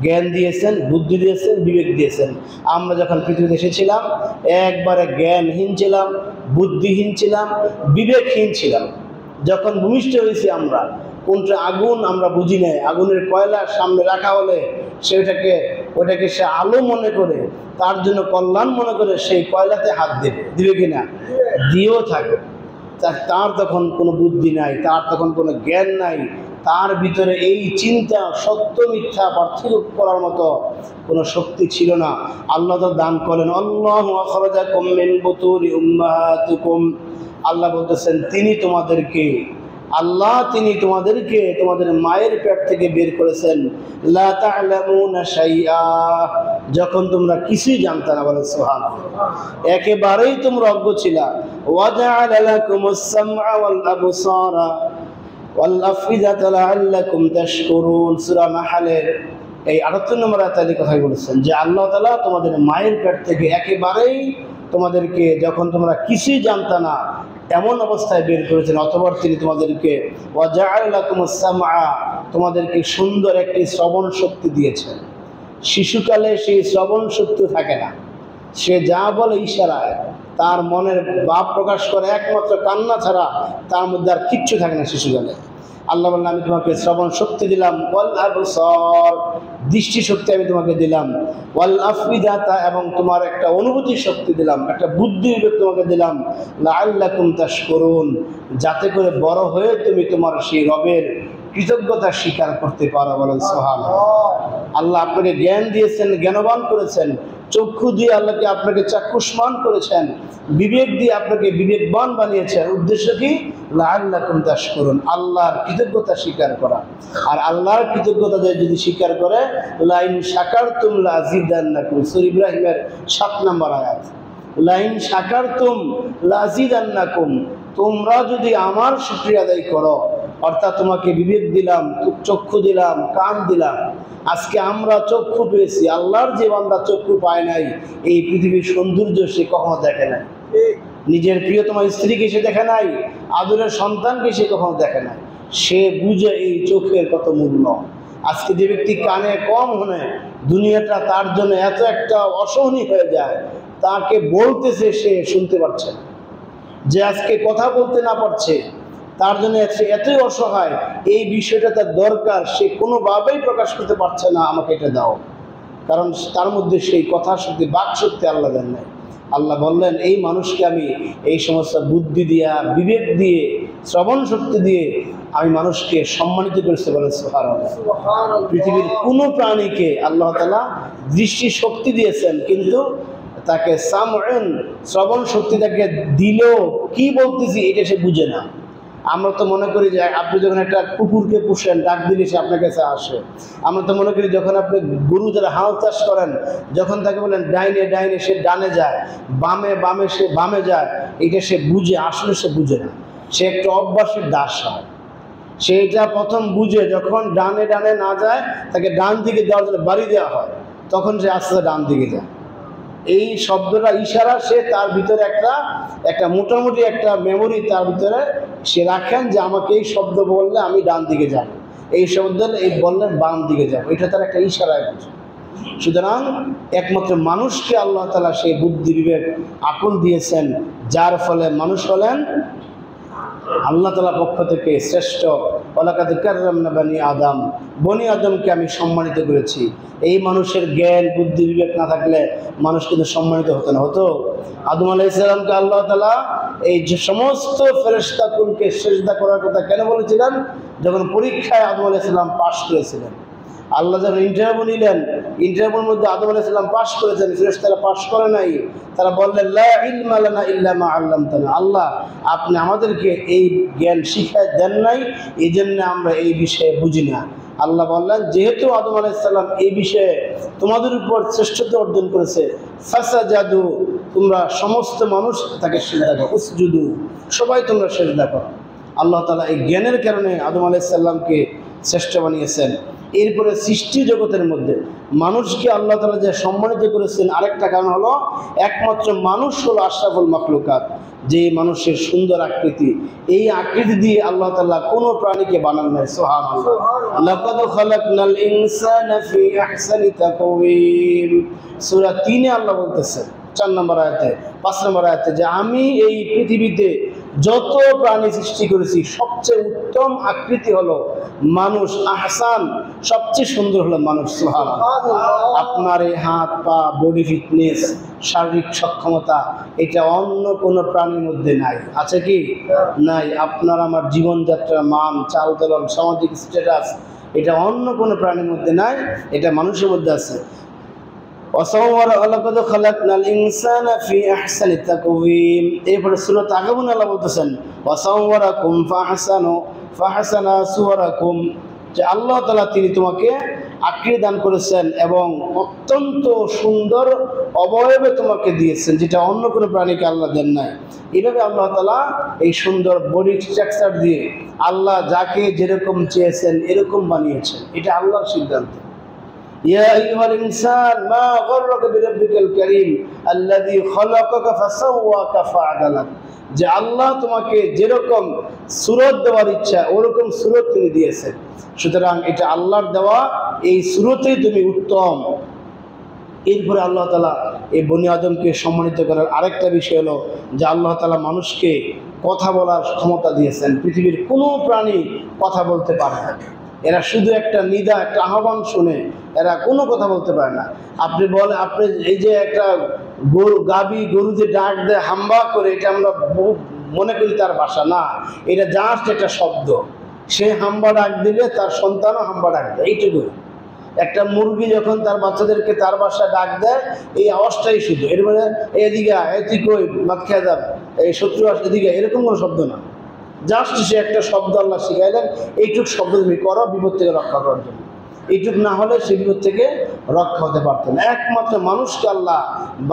জ্ঞান দিয়েছেন, বুদ্ধি দিয়েছেন, বিবেক দিয়েছেন। আমরা যখন পৃথিবীতে এসেছিলাম একবারে জ্ঞানহীন ছিলাম, বুদ্ধিহীন ছিলাম, বিবেকহীন ছিলাম। যখন ভূমিষ্ঠ হয়েছি আমরা, কোনটা আগুন আমরা বুঝি নাই, আগুনের কয়লা সামনে রাখা হলে ওটাকে সে আলো মনে করে, তার জন্য কল্যাণ মনে করে সেই কয়লাতে হাত দিবে কিনা? দিয়েও থাকে। তার তখন কোনো বুদ্ধি নাই, তার তখন কোনো জ্ঞান নাই, তার ভিতরে এই চিন্তা সত্য মিথ্যা পার্থক্য করার মতো কোনো শক্তি ছিল না। আল্লাহ তো দান করেন, আল্লাহু আখরাজাকুম মিন বুতুনি উম্মাহাতিকুম। আল্লাহ বলতেছেন তিনি তোমাদেরকে তোমাদের মায়ের পেট থেকে বের করেছেন। লা তা'লামুনা শাইআ, যখন তোমরা কিছুই জানতে না। বলে সুবহানাল্লাহ, একেবারেই তোমরা অজ্ঞ ছিলা। ওয়া জা'আলা লাকুমুস সামআ ওয়াল আবসারা ওয়াল আফইদাতা লাআল্লাকুম তাশকুরুন। সূরা নাহলের এই ৭৮ নম্বর আয়াতে কথাই বলেছেন যে আল্লাহ তাআলা তোমাদের মায়ের পেট থেকে একেবারেই তোমাদেরকে, যখন তোমরা কিছুই জানতা না এমন অবস্থায় বের করেছেন। অতঃপর তিনি তোমাদেরকে ওয়া জা'আলা লাকুমুস সামআ, তোমাদেরকে সুন্দর একটি শ্রবণ শক্তি দিয়েছেন। শিশুকালে সেই শ্রবণ শক্তি থাকে না, সে যা বলে ইশারায়, তার মনের ভাব প্রকাশ করে একমাত্র কান্না ছাড়া তার মধ্যে আর কিচ্ছু থাকে না শিশুকালে। আল্লাহ বললেন আমি তোমাকে শ্রবণ শক্তি দিলাম, ওয়াল আবসার, দৃষ্টি শক্তি আমি তোমাকে দিলাম, ওয়াল আফইদাতা, এবং তোমার একটা অনুভূতি শক্তি দিলাম, একটা বুদ্ধি বিবেক তোমাকে দিলাম, লাআল্লাকুম তাশকুরুন, যাতে করে বড় হয়ে তুমি তোমার সেই রবের কৃতজ্ঞতা স্বীকার করতে পারো। বলেন সুবহানাল্লাহ। আল্লাহ আপনাকে জ্ঞান দিয়েছেন, জ্ঞানবান করেছেন। চক্ষু দিয়ে আল্লাহকে আপনাকে চাক্ষুষ্মান করেছেন, বিবেক দিয়ে আপনাকে বিবেকবান বানিয়েছেন। উদ্দেশ্য কি? লাআল্লাকুম তাশকুরুন, আল্লাহর কৃতজ্ঞতা স্বীকার করা। আর আল্লাহর কৃতজ্ঞতা যদি স্বীকার করে, লাইন শাকারতুম লাযিদান্নাকুম, সূরা ইব্রাহিমের ৭ নম্বর আয়াত। লাইন শাকারতুম লাযিদান্নাকুম, তোমরা যদি আমার শুকরিয়া আদায় করো, অর্থাৎ তোমাকে বিবেক দিলাম, চক্ষু দিলাম, কান দিলাম। আজকে আমরা চক্ষু পেয়েছি, আল্লাহর যে বান্দা চক্ষু পায় নাই, এই পৃথিবীর সৌন্দর্য সে কখনো দেখে নাই। নিজের প্রিয়তমা স্ত্রীকে সে দেখে নাই, আদরের সন্তানকে সে কখনো দেখে নাই। সে বুঝে এই চোখের কত মূল্য। আজকে যে ব্যক্তি কানে কম হলে দুনিয়াটা তার জন্য এত একটা অসহনীয় হয়ে যায়, তাকে বলতেছে সে শুনতে পারছে না। যে আজকে কথা বলতে না পারছে, তার জন্য সে এতই অসহায়, এই বিষয়টা তার দরকার, সে কোনোভাবেই প্রকাশ করতে পারছে না আমাকে এটা দাও, কারণ তার মধ্যে সেই কথা শক্তি, বাক শক্তি আল্লাহ দেন নাই। আল্লাহ বললেন এই মানুষকে আমি এই সমস্ত বুদ্ধি দিয়া, বিবেক দিয়ে, শ্রবণ শক্তি দিয়ে আমি মানুষকে সম্মানিত করেছে। বলে সুবহানাল্লাহ। পৃথিবীর কোনো প্রাণীকে আল্লাহ তাআলা দৃষ্টি শক্তি দিয়েছেন, কিন্তু তাকে সামউন, শ্রবণ শক্তি তাকে দিলেও কি বলতেছি এটা সে বুঝে না। আমরা তো মনে করি যে আপনি যখন একটা কুকুরকে পুষেন, ডাক দিলে সে আপনার কাছে আসে। আমরা তো মনে করি যখন আপনি গরু যারা হাল চাষ করেন, যখন তাকে বলেন ডাইনে ডাইনে, সে ডানে যায়, বামে বামে সে বামে যায়, এটা সে বুঝে। আসলে সে বুঝে না, সে একটা অভ্যাসের দাস হয়। সে এটা প্রথম বুঝে যখন ডানে ডানে না যায়, তাকে ডান দিকে দেওয়ার জন্য বাড়ি দেওয়া হয়, তখন সে আস্তে আস্তে ডান দিকে যায়। এই শব্দটা ইশারা, সে তার ভিতরে একটা মোটামুটি একটা মেমোরি তার ভিতরে সে রাখেন যে আমাকে এই শব্দ বললে আমি ডান দিকে যাব, এই শব্দ এই বললে বাম দিকে যাব, এটা তার একটা ইশারায় বুঝে। সুতরাং একমাত্র মানুষকে আল্লাহ তাআলা সেই বুদ্ধি বিবেক আকল দিয়েছেন, যার ফলে মানুষ হলেন আল্লাহ তাআলার পক্ষ থেকে শ্রেষ্ঠ। ওয়ালাকাদ কাররামনা বানি আদম, বনি আদমকে আমি সম্মানিত করেছি। এই মানুষের জ্ঞান, বুদ্ধি, বিবেক না থাকলে মানুষ কিন্তু সম্মানিত হতো না। হতো আদম আলাইহিস সালামকে আল্লাহ তাআলা এই যে সমস্ত ফেরেশতাকুলকে সিজদা করার কথা কেন বলেছিলেন? যখন পরীক্ষায় আদম আলাইহিস সালাম পাশ করেছিলেন। আল্লাহ যখন ইন্টারভিউ নিলেন, ইন্টারভিউর মধ্যে আদম আলাইহিস সালাম পাশ করেছেন, ফেরেশতারা পাশ করে নাই। তারা বললেন লা ইলমা লানা ইল্লা মা আল্লামতানা, আল্লাহ আপনি আমাদেরকে এই জ্ঞান শিখায় দেন নাই, এই জন্য আমরা এই বিষয়ে বুঝি না। আল্লাহ বললেন যেহেতু আদম আলাইহিস সালাম এই বিষয়ে তোমাদের উপর শ্রেষ্ঠত্ব অর্জন করেছে, ফাসাজাদু, তোমরা সমস্ত মানুষ তাকে সিজদা করো, উসজুদু, সবাই তোমরা সিজদা করো। আল্লাহ তাআলা এই জ্ঞানের কারণে আদম আলাইহিস সালামকে শ্রেষ্ঠ বানিয়েছেন। এরপরে সৃষ্টি জগতের মধ্যে মানুষকে আল্লাহ তাআলা যে সম্মানিত করেছেন আরেকটা কারণ হলো একমাত্র মানুষ হলো আশরাফুল মাখলুকাত, যে মানুষের সুন্দর আকৃতি, এই আকৃতি দিয়ে আল্লাহ তাআলা কোনো প্রাণীকে বানান নাই। সুবহানাল্লাহ। লাকাদ খালাকনাল ইনসানা ফি আহসানি তাকওয়িম, সূরা 3 এ আল্লাহ বলতেছেন 4 নম্বর আয়াতে 5 নম্বর আয়াতে যে আমি এই পৃথিবীতে যত প্রাণী সৃষ্টি করেছি সবচেয়ে উত্তম আকৃতি হলো মানুষ। আহসান, সবচেয়ে সুন্দর হলো মানুষ। সুবহানাল্লাহ। আপনার এই হাত পা, বডি ফিটনেস, শারীরিক সক্ষমতা এটা অন্য কোনো প্রাণীর মধ্যে নাই। আছে কি? নাই। আপনার আমার জীবনযাত্রার মান, চালচলন, সামাজিক স্ট্যাটাস এটা অন্য কোনো প্রাণীর মধ্যে নাই, এটা মানুষের মধ্যে আছে। লাকাদ খালাকনাল ইনসানা ফি আহসানি তাকওয়িম। এরপরে সূরা তাগাবুন আল্লাহ বলতেছেন ওয়াসাওয়ারাকুম ফাহসানা সুওয়ারাকুম, যে আল্লাহ তাআলা তিনি তোমাকে আকৃতি দান করেছেন এবং অত্যন্ত সুন্দর অবয়বে তোমাকে দিয়েছেন, যেটা অন্য কোনো প্রাণীকে আল্লাহ দেন নাই। এইভাবে আল্লাহ তাআলা এই সুন্দর বডি স্ট্রাকচার দিয়ে আল্লাহ যাকে যেরকম চেয়েছেন এরকম বানিয়েছেন, এটা আল্লাহর সিদ্ধান্ত। ইয়া আইয়ুহাল ইনসান মা গররাকা বিরাব্বিকাল কারীম আল্লাযী খালাকাকা ফাসাওয়াকা ফাআদালাক, যে আল্লাহ তোমাকে যেরকম সূরত দেওয়ার ইচ্ছা ওরকম সূরত তিনি দিয়েছেন, সুতরাং এটা আল্লাহর দেওয়া, এই সূরতেই তুমি উত্তম। এরপরে আল্লাহ তাআলা এই বনি আদমকে সম্মানিত করার আরেকটা বিষয় হলো যে আল্লাহ তাআলা মানুষকে কথা বলার ক্ষমতা দিয়েছেন। পৃথিবীর কোনো প্রাণী কথা বলতে পারে না, এরা শুধু একটা নিদা, একটা আহ্বান শুনে, এরা কোনো কথা বলতে পারে না। আপনি এই যে একটা গরু যে ডাক দেয় হাম্বা করে, এটা আমরা মনে করি তার ভাষা না, এটা জাস্ট একটা শব্দ। সে হাম্বা ডাক দিলে তার সন্তানও হাম্বা ডাক দেয়, এইটুকু। একটা মুরগি যখন তার বাচ্চাদেরকে তার বাসায় ডাক দেয়, এই আওয়াজটাই শুধু। এর মানে এদিকে তুই কই ভাত খেয়ে যাবে, এই শত্রু আস এদিকে, এরকম কোনো শব্দ না। জাস্ট সে একটা শব্দ আল্লাহ শিখাইলেন, এইটুক শব্দ তুমি করো বিপদ থেকে রক্ষা করার জন্য। এইটুক না হলে সে বিপদ থেকে রক্ষা হতে পারতেন। একমাত্র মানুষকে আল্লাহ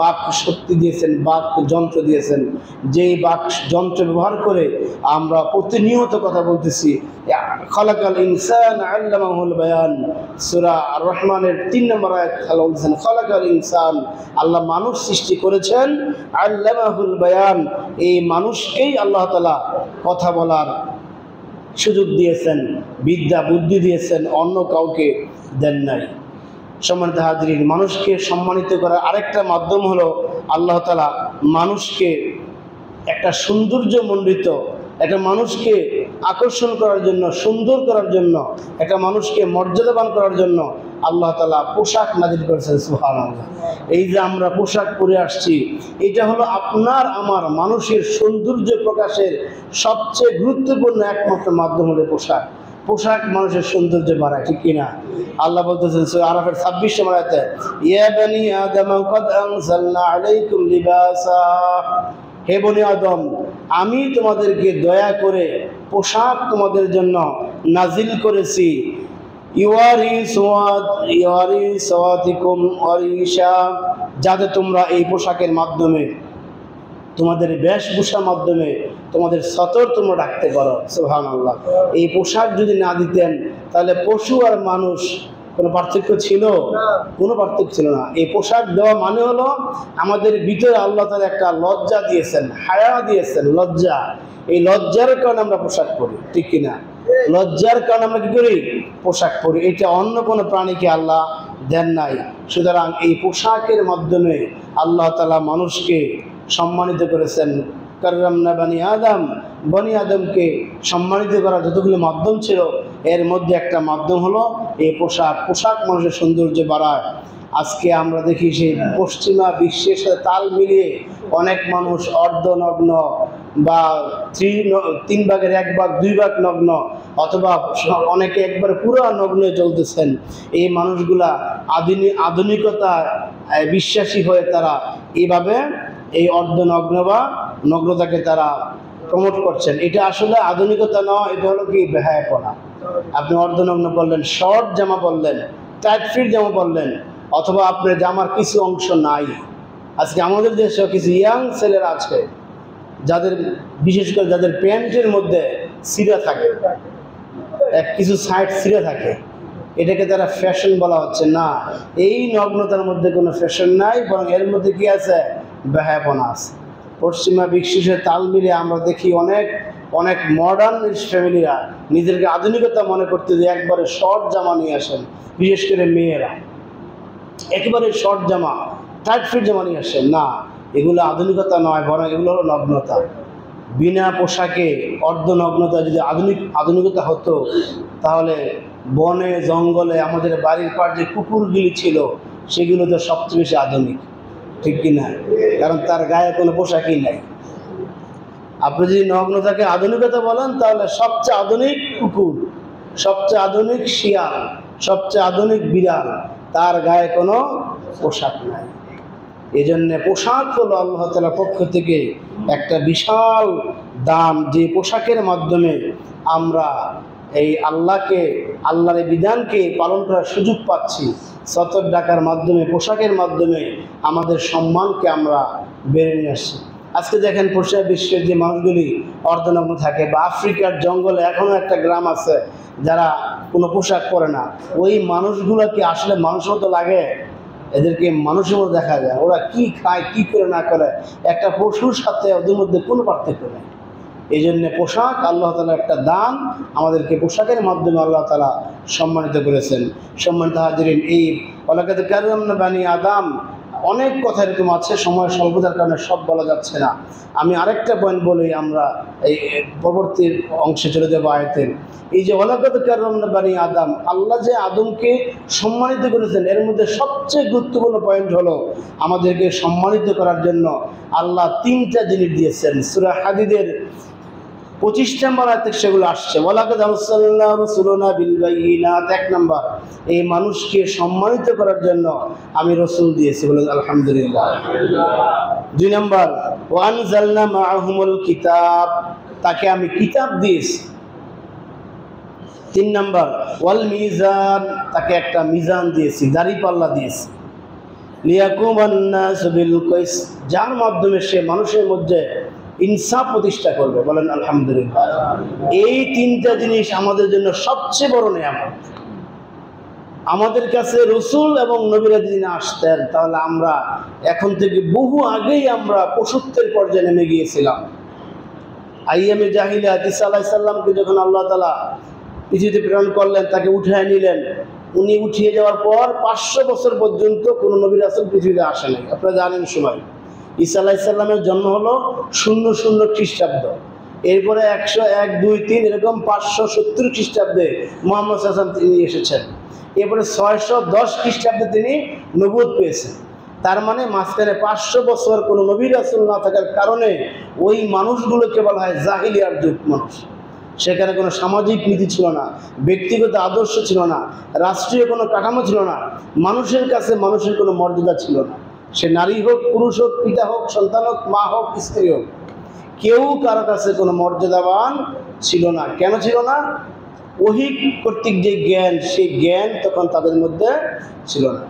বাক শক্তি দিয়েছেন, বাক যন্ত্র দিয়েছেন, যেই বাক যন্ত্র ব্যবহার করে আমরা প্রতিনিয়ত কথা বলতেছি। খালাকাল ইনসান আল্লামাহুল বায়ান, সূরা আর রহমানের 3 নম্বর আয়াত আল্লাহ বলছেন খালাকাল ইনসান, আল্লাহ মানুষ সৃষ্টি করেছেন, আল্লামাহুল বায়ান, এই মানুষকেই আল্লাহ তাআলা কথা বলার সুযোগ দিয়েছেন, বিদ্যা বুদ্ধি দিয়েছেন, অন্য কাউকে দেন নাই। সম্মানিত হাজরিন, মানুষকে সম্মানিত করার আরেকটা মাধ্যম হলো আল্লাহ তাআলা মানুষকে একটা সৌন্দর্যমণ্ডিত, একটা মানুষকে আকর্ষণ করার জন্য, সুন্দর করার জন্য, একটা মানুষকে মর্যাদাবান করার জন্য আল্লাহ তাআলা পোশাক নাজিল করেছেন। সুবহানাল্লাহ। এই যে আমরা পোশাক পরে আসছি, এটা হলো আপনার আমার মানুষের সৌন্দর্য প্রকাশের সবচেয়ে গুরুত্বপূর্ণ একমাত্র মাধ্যম হলো পোশাক। পোশাক মানুষের সৌন্দর্য বাড়ায়, ঠিক কিনা? আল্লাহ বলতেছেন সূরা আরাফের 26 নম্বর আয়াতে ইয়া বনি আদম ক্বাদ আনজালনা আলাইকুম লিবাসা, হে বনি আদম আমি তোমাদেরকে দয়া করে পোশাক তোমাদের জন্য নাজিল করেছি। ইওয়ারি সাওয়াতিকুম ওয়ারিশা, যাতে তোমরা এই পোশাকের মাধ্যমে, তোমাদের বেশভূষার মাধ্যমে তোমাদের সতর তোমরা রাখতে পারো। সুবহানাল্লাহ। এই পোশাক যদি না দিতেন তাহলে পশু আর মানুষ কোনো পার্থক্য ছিল? কোনো পার্থক্য ছিল না। এই পোশাক দেওয়া মানে হলো আমাদের ভিতরে আল্লাহ তাআলা একটা লজ্জা দিয়েছেন, হায়া দিয়েছেন, লজ্জা। এই লজ্জার কারণে আমরা পোশাক পরি, ঠিক কিনা? লজ্জার কারণে আমরা কি করি? পোশাক পরি। এটা অন্য কোনো প্রাণীকে আল্লাহ দেন নাই। সুতরাং এই পোশাকের মাধ্যমে আল্লাহ তাআলা মানুষকে সম্মানিত করেছেন। কাররামনা বনি আদম, বনি আদমকে সম্মানিত করার যতগুলো মাধ্যম ছিল এর মধ্যে একটা মাধ্যম হলো এই পোশাক। পোশাক মানুষের সৌন্দর্য বাড়ায়। আজকে আমরা দেখি সেই পশ্চিমা বিশ্বের সাথে তাল মিলিয়ে অনেক মানুষ অর্ধনগ্ন বা 3 ভাগের 1 ভাগ 2 ভাগ নগ্ন, অথবা অনেকে একবার পুরো নগ্ন চলতেছেন। এই মানুষগুলা আধুনিকতা বিশ্বাসী হয়ে তারা এইভাবে এই অর্ধনগ্ন বা নগ্নতাকে তারা প্রমোট করছেন। এটা আসলে আধুনিকতা নয়, এটা হলো কি বেহায়াপনা। আপনি অর্ধনগ্ন পরলেন, শর্ট জামা পরলেন, টাইট ফিট জামা পরলেন, অথবা আপনার জামার কিছু অংশ নাই। আজকে আমাদের দেশে কিছু ইয়াং ছেলেরা আছে যাদের, বিশেষ করে যাদের প্যান্টের মধ্যে ছিঁড়া থাকে, কিছু সাইড ছিঁড়া থাকে, এটাকে তারা ফ্যাশন বলা হচ্ছে। না, এই নগ্নতার মধ্যে কোনো ফ্যাশন নাই, বরং এর মধ্যে কি আছে? বেহায়াপনা আছে। পশ্চিমা বিশ্বের তাল মিলে আমরা দেখি অনেক অনেক মডার্ন ফ্যামিলিরা নিজেদেরকে আধুনিকতা মনে করতে যে একবারে শর্ট জামা নিয়ে আসেন, বিশেষ করে মেয়েরা একেবারে শর্ট জামা, টাইট ফিট জামা নিয়ে আসেন। না, এগুলো আধুনিকতা নয়, বরং এগুলো হলো নগ্নতা। বিনা পোশাকে অর্ধনগ্নতা যদি আধুনিকতা হতো, তাহলে বনে জঙ্গলে আমাদের বাড়ির পাড় যে কুকুরগুলি ছিল সেগুলো তো সবচেয়ে বেশি আধুনিক, ঠিক কিনা? কারণ তার গায়ে কোনো পোশাকই নাই। আপনি যদি নগ্নতাকে আধুনিকতা বলেন, তাহলে সবচেয়ে আধুনিক কুকুর, সবচেয়ে আধুনিক শিয়াল, সবচেয়ে আধুনিক বিড়াল, তার গায়ে কোনো পোশাক নাই। এই জন্যে পোশাক হলো আল্লাহ তাআলার পক্ষ থেকে একটা বিশাল দান, যে পোশাকের মাধ্যমে আমরা এই আল্লাহর এই বিধানকে পালন করার সুযোগ পাচ্ছি। সতর ডাকার মাধ্যমে, পোশাকের মাধ্যমে আমাদের সম্মানকে আমরা বেড়ে নিয়ে আসছি। আজকে দেখেন পশ্চিমা বিশ্বের যে মানুষগুলি অর্ধনগ্ন থাকে, বা আফ্রিকার জঙ্গলে এখনও একটা গ্রাম আছে যারা কোনো পোশাক পরে না, ওই মানুষগুলোকে আসলে মানুষের মতো লাগে? এদেরকে মানুষের মতো দেখা যায়। ওরা কি খায়, কি করে না করে, একটা পশুর সাথে ওদের মধ্যে কোনো পার্থক্য নেই। এই জন্যে পোশাক আল্লাহ তাআলা একটা দান, আমাদেরকে পোশাকের মাধ্যমে আল্লাহ তাআলা সম্মানিত করেছেন। সম্মানিত হাজিরিন, এই ওয়ালাকাদ কাররামনা বানি আদম, অনেক কথা এরকম আছে, সময় স্বল্পতার কারণে সব বলা যাচ্ছে না। আমি আরেকটা পয়েন্ট বলি, আমরা এই পরবর্তী অংশে চলে যাবো আয়াতের। এই যে ওয়ালাকাদ কাররামনা বানি আদম, আল্লাহ যে আদমকে সম্মানিত করেছেন, এর মধ্যে সবচেয়ে গুরুত্বপূর্ণ পয়েন্ট হলো আমাদেরকে সম্মানিত করার জন্য আল্লাহ 3টা জিনিস দিয়েছেন। সূরা হাদীদের 25 নম্বর আয়াতে সেগুলো আসছে। ওয়ালাকাদ আরসালনা রাসূলানা বিল বাইয়িনাত, 1 নম্বর, এই মানুষকে সম্মানিত করার জন্য আমি রাসূল দিয়েছি, বলে আলহামদুলিল্লাহ। 2 নম্বর, ওয়া আনজালনা মাআহুমুল কিতাব, তাকে আমি কিতাব দিয়েছি। 3 নম্বর, ওয়াল মিজান, তাকে একটা মিজান দিয়েছি, দাঁড়িপাল্লা দিয়েছি। লিয়াকুমান নাসু বিল কিসত, যার মাধ্যমে সে মানুষের মধ্যে ইনসাফ প্রতিষ্ঠা করবে, বলেন আলহামদুলিল্লাহ। এই 3টা জিনিস আমাদের জন্য সবচেয়ে বড় নিয়ামত। আমাদের কাছে রসুল এবং নবীরা যদি না আসতেন, তাহলে আমরা এখন থেকে বহু আগেই আমরা পশুত্বের পর্যায়ে নেমে গিয়েছিলাম। আইয়ামে জাহিলিয়াত, ঈসা আলাইহিস সালামকে যখন আল্লাহ তাআলা পৃথিবীতে প্রেরণ করলেন, তাকে উঠিয়ে নিলেন। উনি উঠিয়ে যাওয়ার পর 500 বছর পর্যন্ত কোনো নবী রাসূল পৃথিবীতে আসে নাই। আপনারা জানেন সবাই, ঈসা আলাইহিস সালামের জন্ম হলো 00 খ্রিস্টাব্দ, এরপরে 101, 2, 3 এরকম 570 খ্রিস্টাব্দে মুহাম্মদ সাল্লাল্লাহু আলাইহি ওয়াসাল্লাম তিনি এসেছেন। এরপরে 610 খ্রিস্টাব্দে তিনি নবুয়ত পেয়েছেন। তার মানে মাঝখানে 500 বছর কোনো নবী রাসূল না থাকার কারণে ওই মানুষগুলোকে বলা হয় জাহিলিয়ার যুগ মানুষ। সেখানে কোনো সামাজিক নীতি ছিল না, ব্যক্তিগত আদর্শ ছিল না, রাষ্ট্রীয় কোনো কাঠামো ছিল না, মানুষের কাছে মানুষের কোনো মর্যাদা ছিল না। সে নারী হোক, পুরুষ হোক, পিতা হোক, সন্তান হোক, মা হোক, স্ত্রী হোক, কেউ কারো কাছে কোনো মর্যাদাবান ছিল না। কেন ছিল না? ওহী কর্তৃক যে জ্ঞান, সেই জ্ঞান তখন তাদের মধ্যে ছিল না।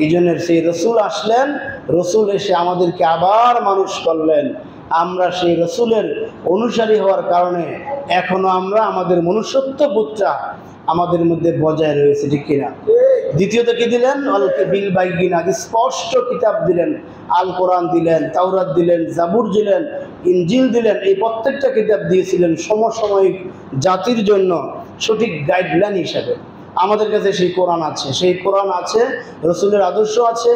এই জন্য সেই রসুল আসলেন, রসুল এসে আমাদেরকে আবার মানুষ করলেন। আমরা সেই রসুলের অনুসারী হওয়ার কারণে এখনো আমরা আমাদের মনুষ্যত্ব বোধটা আমাদের মধ্যে বজায় রয়েছে, ঠিক কিনা? দ্বিতীয়ত কি দিলেন? বিল বাইয়িনাত, স্পষ্ট কিতাব দিলেন। আল কোরআন দিলেন, তাওরাত দিলেন, জাবুর দিলেন, ইনজিল দিলেন। এই প্রত্যেকটা কিতাব দিয়েছিলেন সমসাময়িক জাতির জন্য সঠিক গাইডলাইন হিসাবে। আমাদের কাছে সেই কোরআন আছে, সেই কোরআন আছে, রসুলের আদর্শ আছে,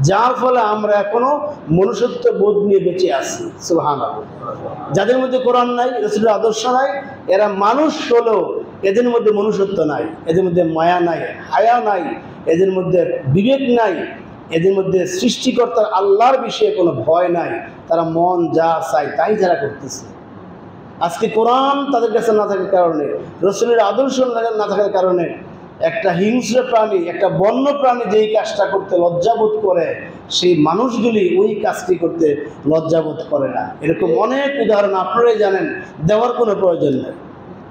যার ফলে আমরা এখনো মনুষ্যত্ব বোধ নিয়ে বেঁচে আছি। সুবহানাল্লাহ। যাদের মধ্যে কোরআন নাই, রসুলের আদর্শ নাই, এরা মানুষ হলেও এদের মধ্যে মনুষ্যত্ব নাই, এদের মধ্যে মায়া নাই, হায়া নাই, এদের মধ্যে বিবেক নাই, এদের মধ্যে সৃষ্টিকর্তার আল্লাহর বিষয়ে কোনো ভয় নাই। তারা মন যা চায় তাই যারা করতেছে। আজকে কোরআন তাদের কাছে না থাকার কারণে, রসুলের আদর্শ না থাকার কারণে একটা হিংস্র প্রাণী, একটা বন্য প্রাণী যেই কাজটা করতে লজ্জাবোধ করে, সেই মানুষগুলি ওই কাজটি করতে লজ্জাবোধ করে না। এরকম অনেক উদাহরণ আপনারাই জানেন, দেওয়ার কোনো প্রয়োজন নেই।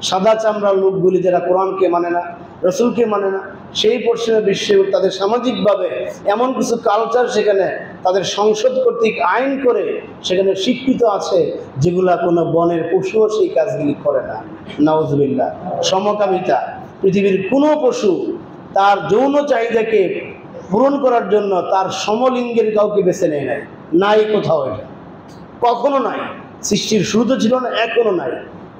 সাদা চামড়ার লোকগুলি যারা কোরআনকে মানে না, রসুলকে মানে না, সেই পশ্চিমা বিশ্বে তাদের সামাজিকভাবে এমন কিছু কালচার সেখানে তাদের সংসদ কর্তৃক আইন করে সেখানে স্বীকৃত আছে, যেগুলা কোনো বনের পশুও সেই কাজগুলি করে না। নাউজুবিল্লাহ। সমকামিতা, পৃথিবীর কোনো পশু তার যৌন চাহিদাকে পূরণ করার জন্য তার সমলিঙ্গের কাউকে বেছে নেয় নাই, নাই কোথাও, এটা কখনো নাই। সৃষ্টির শুরুতে ছিল না, এখনো নাই।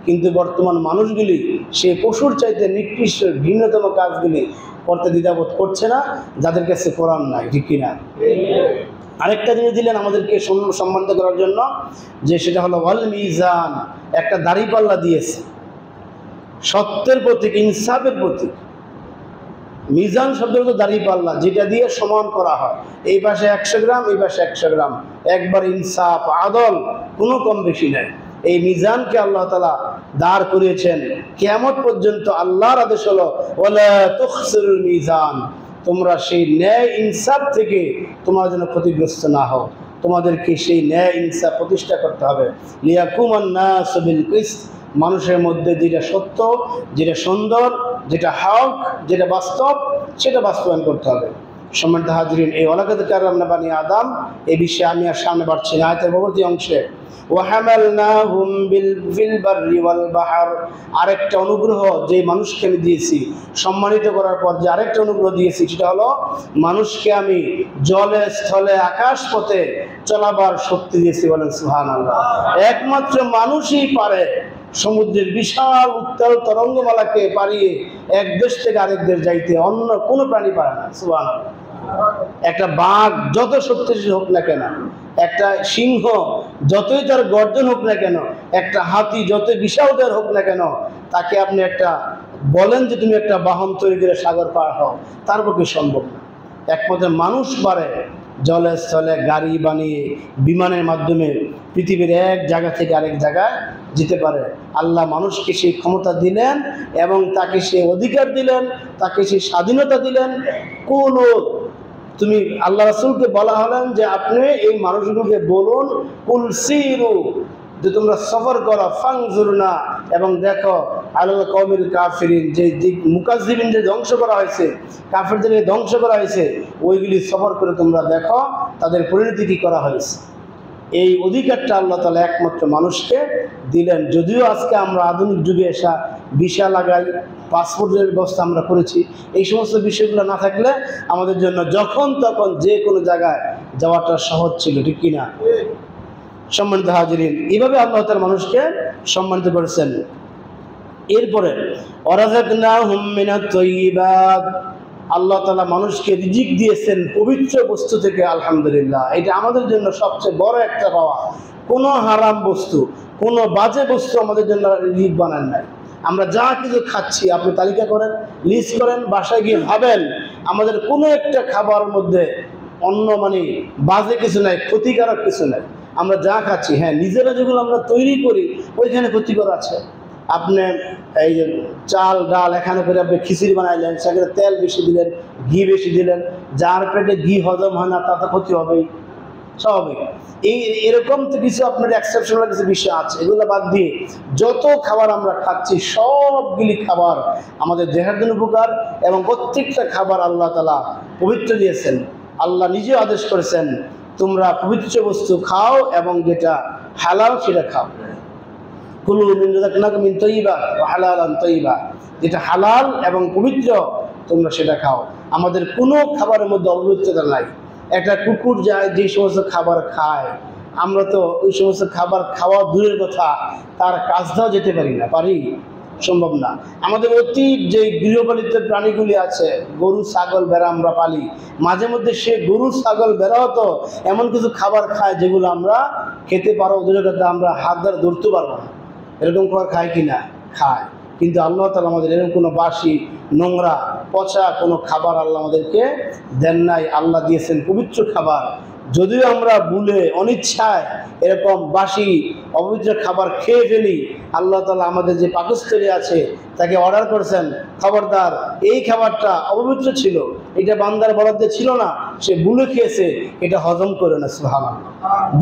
কিন্তু বর্তমান মানুষগুলি সে পশুর চাইতে নিকৃষ্ট ভিন্নতম কাজগুলি করতে দ্বিধাবোধ করছে না, যাদের কাছে কোরআন নাই, ঠিক কিনা? আরেকটা জিনিস দিলেন আমাদেরকে সম্মানিত করার জন্য, যে সেটা হলো ওয়াল মিজান, একটা দাড়িপাল্লা দিয়েছে, সত্যের প্রতীক, ইনসাফের প্রতীক। মিজান শব্দ হলো দাড়িপাল্লা, যেটা দিয়ে সমান করা হয়, এই পাশে 100 গ্রাম, এই পাশে 100 গ্রাম, একবার ইনসাফ, আদল, কোনো কম বেশি নেই। এই মিজানকে আল্লাহ তাআলা দাঁড় করিয়েছেন কিয়ামত পর্যন্ত। আল্লাহর আদেশ হলো ওয়ালা তুখসিরুল মিজান, তোমরা সেই ন্যায় ইনসাফ থেকে তোমরা যেন ক্ষতিগ্রস্ত না হও, তোমাদেরকে সেই ন্যায় ইনসাফ প্রতিষ্ঠা করতে হবে। লিয়াকুমান নাসু বিল কিসত, মানুষের মধ্যে যেটা সত্য, যেটা সুন্দর, যেটা হক, যেটা বাস্তব, সেটা বাস্তবায়ন করতে হবে। সম্মানিত হাজরিন, এই ওয়ালাকাদ কাররামনা বানি আদম, এই বিষয়ে আমি আর সামনে বাড়ছি না। আয়াতের পরবর্তী অংশে ওয়াহামালনাহুম ফিল বাররি ওয়াল বাহর, আরেকটা অনুগ্রহ যে মানুষকে আমি দিয়েছি, সম্মানিত করার পর যে আরেকটা অনুগ্রহ দিয়েছি, সেটা হলো মানুষকে আমি জলে, স্থলে, আকাশ পথে চলাবার শক্তি দিয়েছি। বলেন সুবহানাল্লাহ। একমাত্র মানুষই পারে সমুদ্রের বিশাল উত্তাল তরঙ্গমালাকে পারিয়ে এক দেশ থেকে আরেক দেশ যাইতে, অন্য কোনো প্রাণী পারে না। সুবহানাল্লাহ। একটা বাঘ যত শক্তিশালী হোক না কেন, একটা সিংহ যতই তার গর্জন হোক না কেন, একটা হাতি যতই বিশালদের হোক না কেন, তাকে আপনি একটা বলেন যে তুমি একটা বাহন তৈরি করে সাগর পার হও, তার পক্ষে সম্ভব না। একমাত্র মানুষ পারে জলে, স্থলে গাড়ি বানিয়ে, বিমানের মাধ্যমে পৃথিবীর এক জায়গা থেকে আরেক জায়গায় যেতে পারে। আল্লাহ মানুষকে সেই ক্ষমতা দিলেন এবং তাকে সেই অধিকার দিলেন, তাকে সেই স্বাধীনতা দিলেন। কোনো তুমি আল্লাহ রাসূলকে বলা হলেন যে আপনি এই মানুষগুলোকে বলুন কুল সিরু, যে তোমরা সফর করো, ফাংজুরনা, এবং দেখো আলাল কওমিল কাফিরিন, যে মুকাজ্জিবিন যে ধ্বংস করা হয়েছে, কাফিরদের ধ্বংস করা হয়েছে, ওইগুলি সফর করে তোমরা দেখো তাদের পরিণতি কী করা হয়েছে। এই অধিকারটা আল্লাহ তাআলা একমাত্র মানুষকে দিলেন। যদিও আজকে আমরা আধুনিক যুগে এসে ভিসা লাগাই, পাসপোর্টের ব্যবস্থা আমরা করেছি, এই সমস্ত বিষয়গুলো না থাকলে আমাদের জন্য যখন তখন যে কোনো জায়গায় যাওয়াটা সহজ ছিল, ঠিক কিনা? সম্মানিত হাজিরিন, এইভাবে আল্লাহ তাআলা মানুষকে সম্মানিত করেছেন। এরপরে ওয়ারাযাকনাহুম মিনাত তাইয়্যিবাত, আল্লাহ তাআলা মানুষকে রিজিক দিয়েছেন পবিত্র বস্তু থেকে। আলহামদুলিল্লাহ, এটা আমাদের জন্য সবচেয়ে বড় একটা পাওয়া। কোনো হারাম বস্তু, কোনো বাজে বস্তু আমাদের জন্য রিজিক বানান নাই। আমরা যা কিছু খাচ্ছি, আপনি তালিকা করেন, লিস্ট করেন, বাসায় গিয়ে ভাবেন আমাদের কোনো একটা খাবার মধ্যে অন্য বাজে কিছু নাই, ক্ষতিকারক কিছু নাই। আমরা যা খাচ্ছি, হ্যাঁ নিজেরা যেগুলো আমরা তৈরি করি ওইখানে ক্ষতিকর আছে। আপনি এই যে চাল ডাল এখানে করে আপনি খিচুড়ি বানাইলেন, সেখানে তেল বেশি দিলেন, ঘি বেশি দিলেন, যার পেটে ঘি হজম হয় না তাতে ক্ষতি হবেই, স্বাভাবিক। এরকম তো কিছু আপনার এক্সেপশনাল কিছু বিষয় আছে, এগুলো বাদ দিয়ে যত খাবার আমরা খাচ্ছি সবগুলি খাবার আমাদের দেহের জন্য উপকার, এবং প্রত্যেকটা খাবার আল্লাহ তাআলা পবিত্র দিয়েছেন। আল্লাহ নিজেও আদেশ করেছেন তোমরা পবিত্র বস্তু খাও এবং যেটা হালাল সেটা খাও। কুলু মিন রাযাকনাকুম মিন তাইয়্যিবাত ওয়া হালালান তাইয়্যিবা, যেটা হালাল এবং পবিত্র তোমরা সেটা খাও। আমাদের কোনো খাবারের মধ্যে অপবিত্রতা নাই। একটা কুকুর যায় যে সমস্ত খাবার খায়, আমরা তো ওই সমস্ত খাবার খাওয়া দূরের কথা, তার কাছটাও যেতে পারি না, পারি? সম্ভব না। আমাদের অতীত যে গৃহপালিত প্রাণীগুলি আছে, গরু ছাগল ভেড়া আমরা পালি, মাঝে মধ্যে সে গরু ছাগল ভেড়াও তো এমন কিছু খাবার খায় যেগুলো আমরা খেতে পারো, দূরের কথা আমরা হাত দ্বারা ধরতে পারবো না। এরকম খাবার খায় কি না? খায়। কিন্তু আল্লাহ তাআলা আমাদের এরকম কোনো বাসি, নোংরা, পচা কোনো খাবার আল্লাহ আমাদেরকে দেন নাই। আল্লাহ দিয়েছেন পবিত্র খাবার। যদিও আমরা ভুলে অনিচ্ছায় এরকম বাসি অপবিত্র খাবার খেয়ে ফেলি, আল্লাহ তাআলা আমাদের যে পাকস্থলী আছে তাকে অর্ডার করেছেন, খবরদার এই খাবারটা অপবিত্র ছিল, এটা বান্দার বরাদ্দে ছিল না, সে ভুলে খেয়েছে, এটা হজম করে না। সুবহানাল্লাহ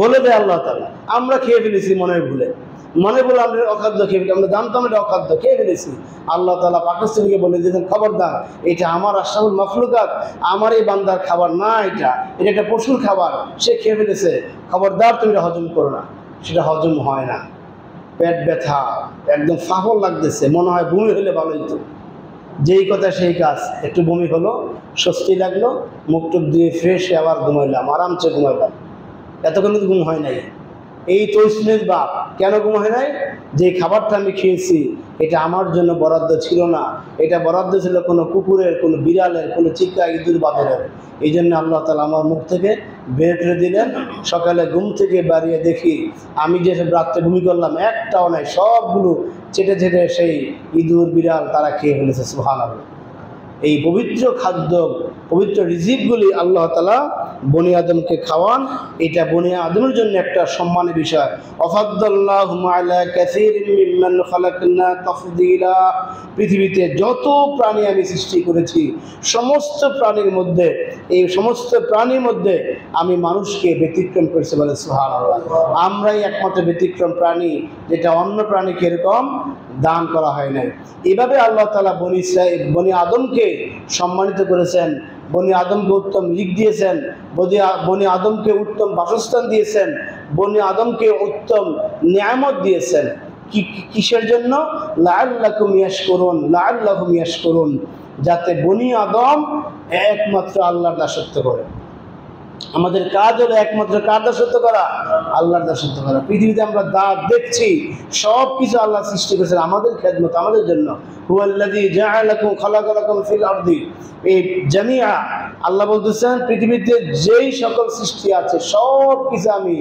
বলে দেয় আল্লাহ তাআলা। আমরা খেয়ে ফেলেছি মনের ভুলে, মনে বলে আমরা অখাদ্য খেয়ে ফেলি, আমরা জানতাম এটা অখাদ্য, খেয়ে ফেলেছি। আল্লাহ তাআলা পাকিস্তানকে বলে দিয়েছেন খবরদার, এটা আমার আশরাফুল মাখলুকাত, আমার এই বান্দার খাবার না, এটা একটা পশুর খাবার, সে খেয়ে ফেলেছে, খবরদার তুমি এটা হজম করো না। সেটা হজম হয় না, পেট ব্যথা, একদম ফাহল লাগতেছে, মনে হয় বমি হলে ভালো হইতো, যেই কথা সেই কাজ, একটু বমি হলো, স্বস্তি লাগলো, মুখ টুক দিয়ে ফ্রেশ হয়ে আবার ঘুমাইলাম, আরামসে ঘুমাইলাম। এতক্ষণ কিন্তু ঘুম হয় নাই। এই তৈসনের বাপ কেন ঘুম হয় নাই? যে খাবারটা আমি খেয়েছি এটা আমার জন্য বরাদ্দ ছিল না, এটা বরাদ্দ ছিল কোনো কুকুরের, কোনো বিড়ালের, কোনো চিকা ইঁদুর বাঁদরের। এই জন্য আল্লাহ তাআলা আমার মুখ থেকে বের করে দিলেন। সকালে ঘুম থেকে বাড়িয়ে দেখি আমি যে রাত্রে ভূমি করলাম একটাও নাই, সবগুলো চেটে চেটে সেই ইঁদুর বিড়াল তারা খেয়ে ফেলেছে। সুবহানাল্লাহ। এই পবিত্র খাদ্য, পবিত্র রিজিকগুলি আল্লাহ তাআলা বনি আদমকে খাওয়ান। এটা বনি আদমের জন্য একটা সম্মানের বিষয়। ওয়াফাদ্দাল্লাহু আলা কাসীরিন মিম্মান খালাকনা তাফদীলা। পৃথিবীতে যত প্রাণী আমি সৃষ্টি করেছি সমস্ত প্রাণীর মধ্যে, এই সমস্ত প্রাণীর মধ্যে আমি মানুষকে ব্যতিক্রম করেছি, বলে সুবহানাল্লাহ। আমরাই একমাত্র ব্যতিক্রম প্রাণী যেটা অন্য প্রাণীকে এরকম দান করা হয় নাই। এভাবে আল্লাহ তাআলা বনি আদমকে সম্মানিত করেছেন, বনি আদমকে উত্তম রিজিক দিয়েছেন, বনি আদমকে উত্তম বাসস্থান দিয়েছেন, বনি আদমকে উত্তম নিয়ামত দিয়েছেন। কিসের জন্য? লাআল্লাকুম ইয়াশকুরুন, লাআল্লাহুম ইয়াশকুরুন, যাতে বনি আদম একমাত্র আল্লাহর দাসত্ব করে। আমাদের কাজ হলো একমাত্র কার দাসত্ব করা? আল্লাহর দাসত্ব করা। পৃথিবীতে আমরা দেখছি সব কিছু আল্লাহ সৃষ্টি করেছেন আমাদের খেদমত, আমাদের জন্য। হুয়াল্লাযী জাআলাকুম খালাকালাকুম ফিল আরদি, এই জামিআ আল্লাহ বলতেছেন পৃথিবীতে যেই সকল সৃষ্টি আছে সব কিছু আমি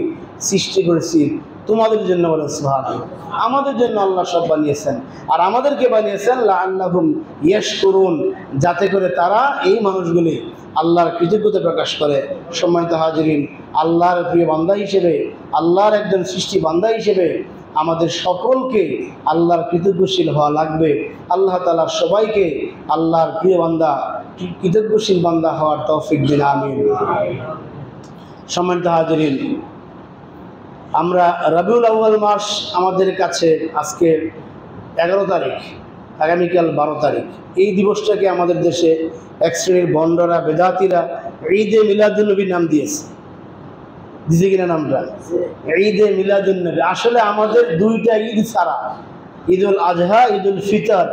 সৃষ্টি করেছি তোমাদের জন্য, বলে সুবহানাল্লাহ। আমাদের জন্য আল্লাহ সব বানিয়েছেন, আর আমাদেরকে বানিয়েছেন লাআল্লাহুম ইয়াশকুরুন, যাতে করে তারা, এই মানুষগুলি আল্লাহর কৃতজ্ঞতা প্রকাশ করে। সম্মানিত হাজিরিন, আল্লাহর প্রিয় বান্দা হিসেবে, আল্লাহর একজন সৃষ্টি বান্দা হিসেবে আমাদের সকলকে আল্লাহর কৃতজ্ঞশীল হওয়া লাগবে। আল্লাহ তাআলা সবাইকে আল্লাহর প্রিয় বান্দা, কৃতজ্ঞশীল বান্দা হওয়ার তৌফিক দিন, আমিন। সম্মানিত হাজিরিন, আমরা রবিউল আউয়াল মাস আমাদের কাছে আজকে 11 তারিখ, আগামীকাল 12 তারিখ। এই দিবসটাকে আমাদের দেশে এক শ্রেণীর বন্ডরা, বেদাতিরা ঈদে মিলাদুন্নবী নাম দিয়েছে। দিছে কিনা নামটা? ঈদে মিলাদুন্নবী। আসলে আমাদের দুইটা ঈদ ছাড়া, ঈদুল আজহা, ঈদুল ফিতর,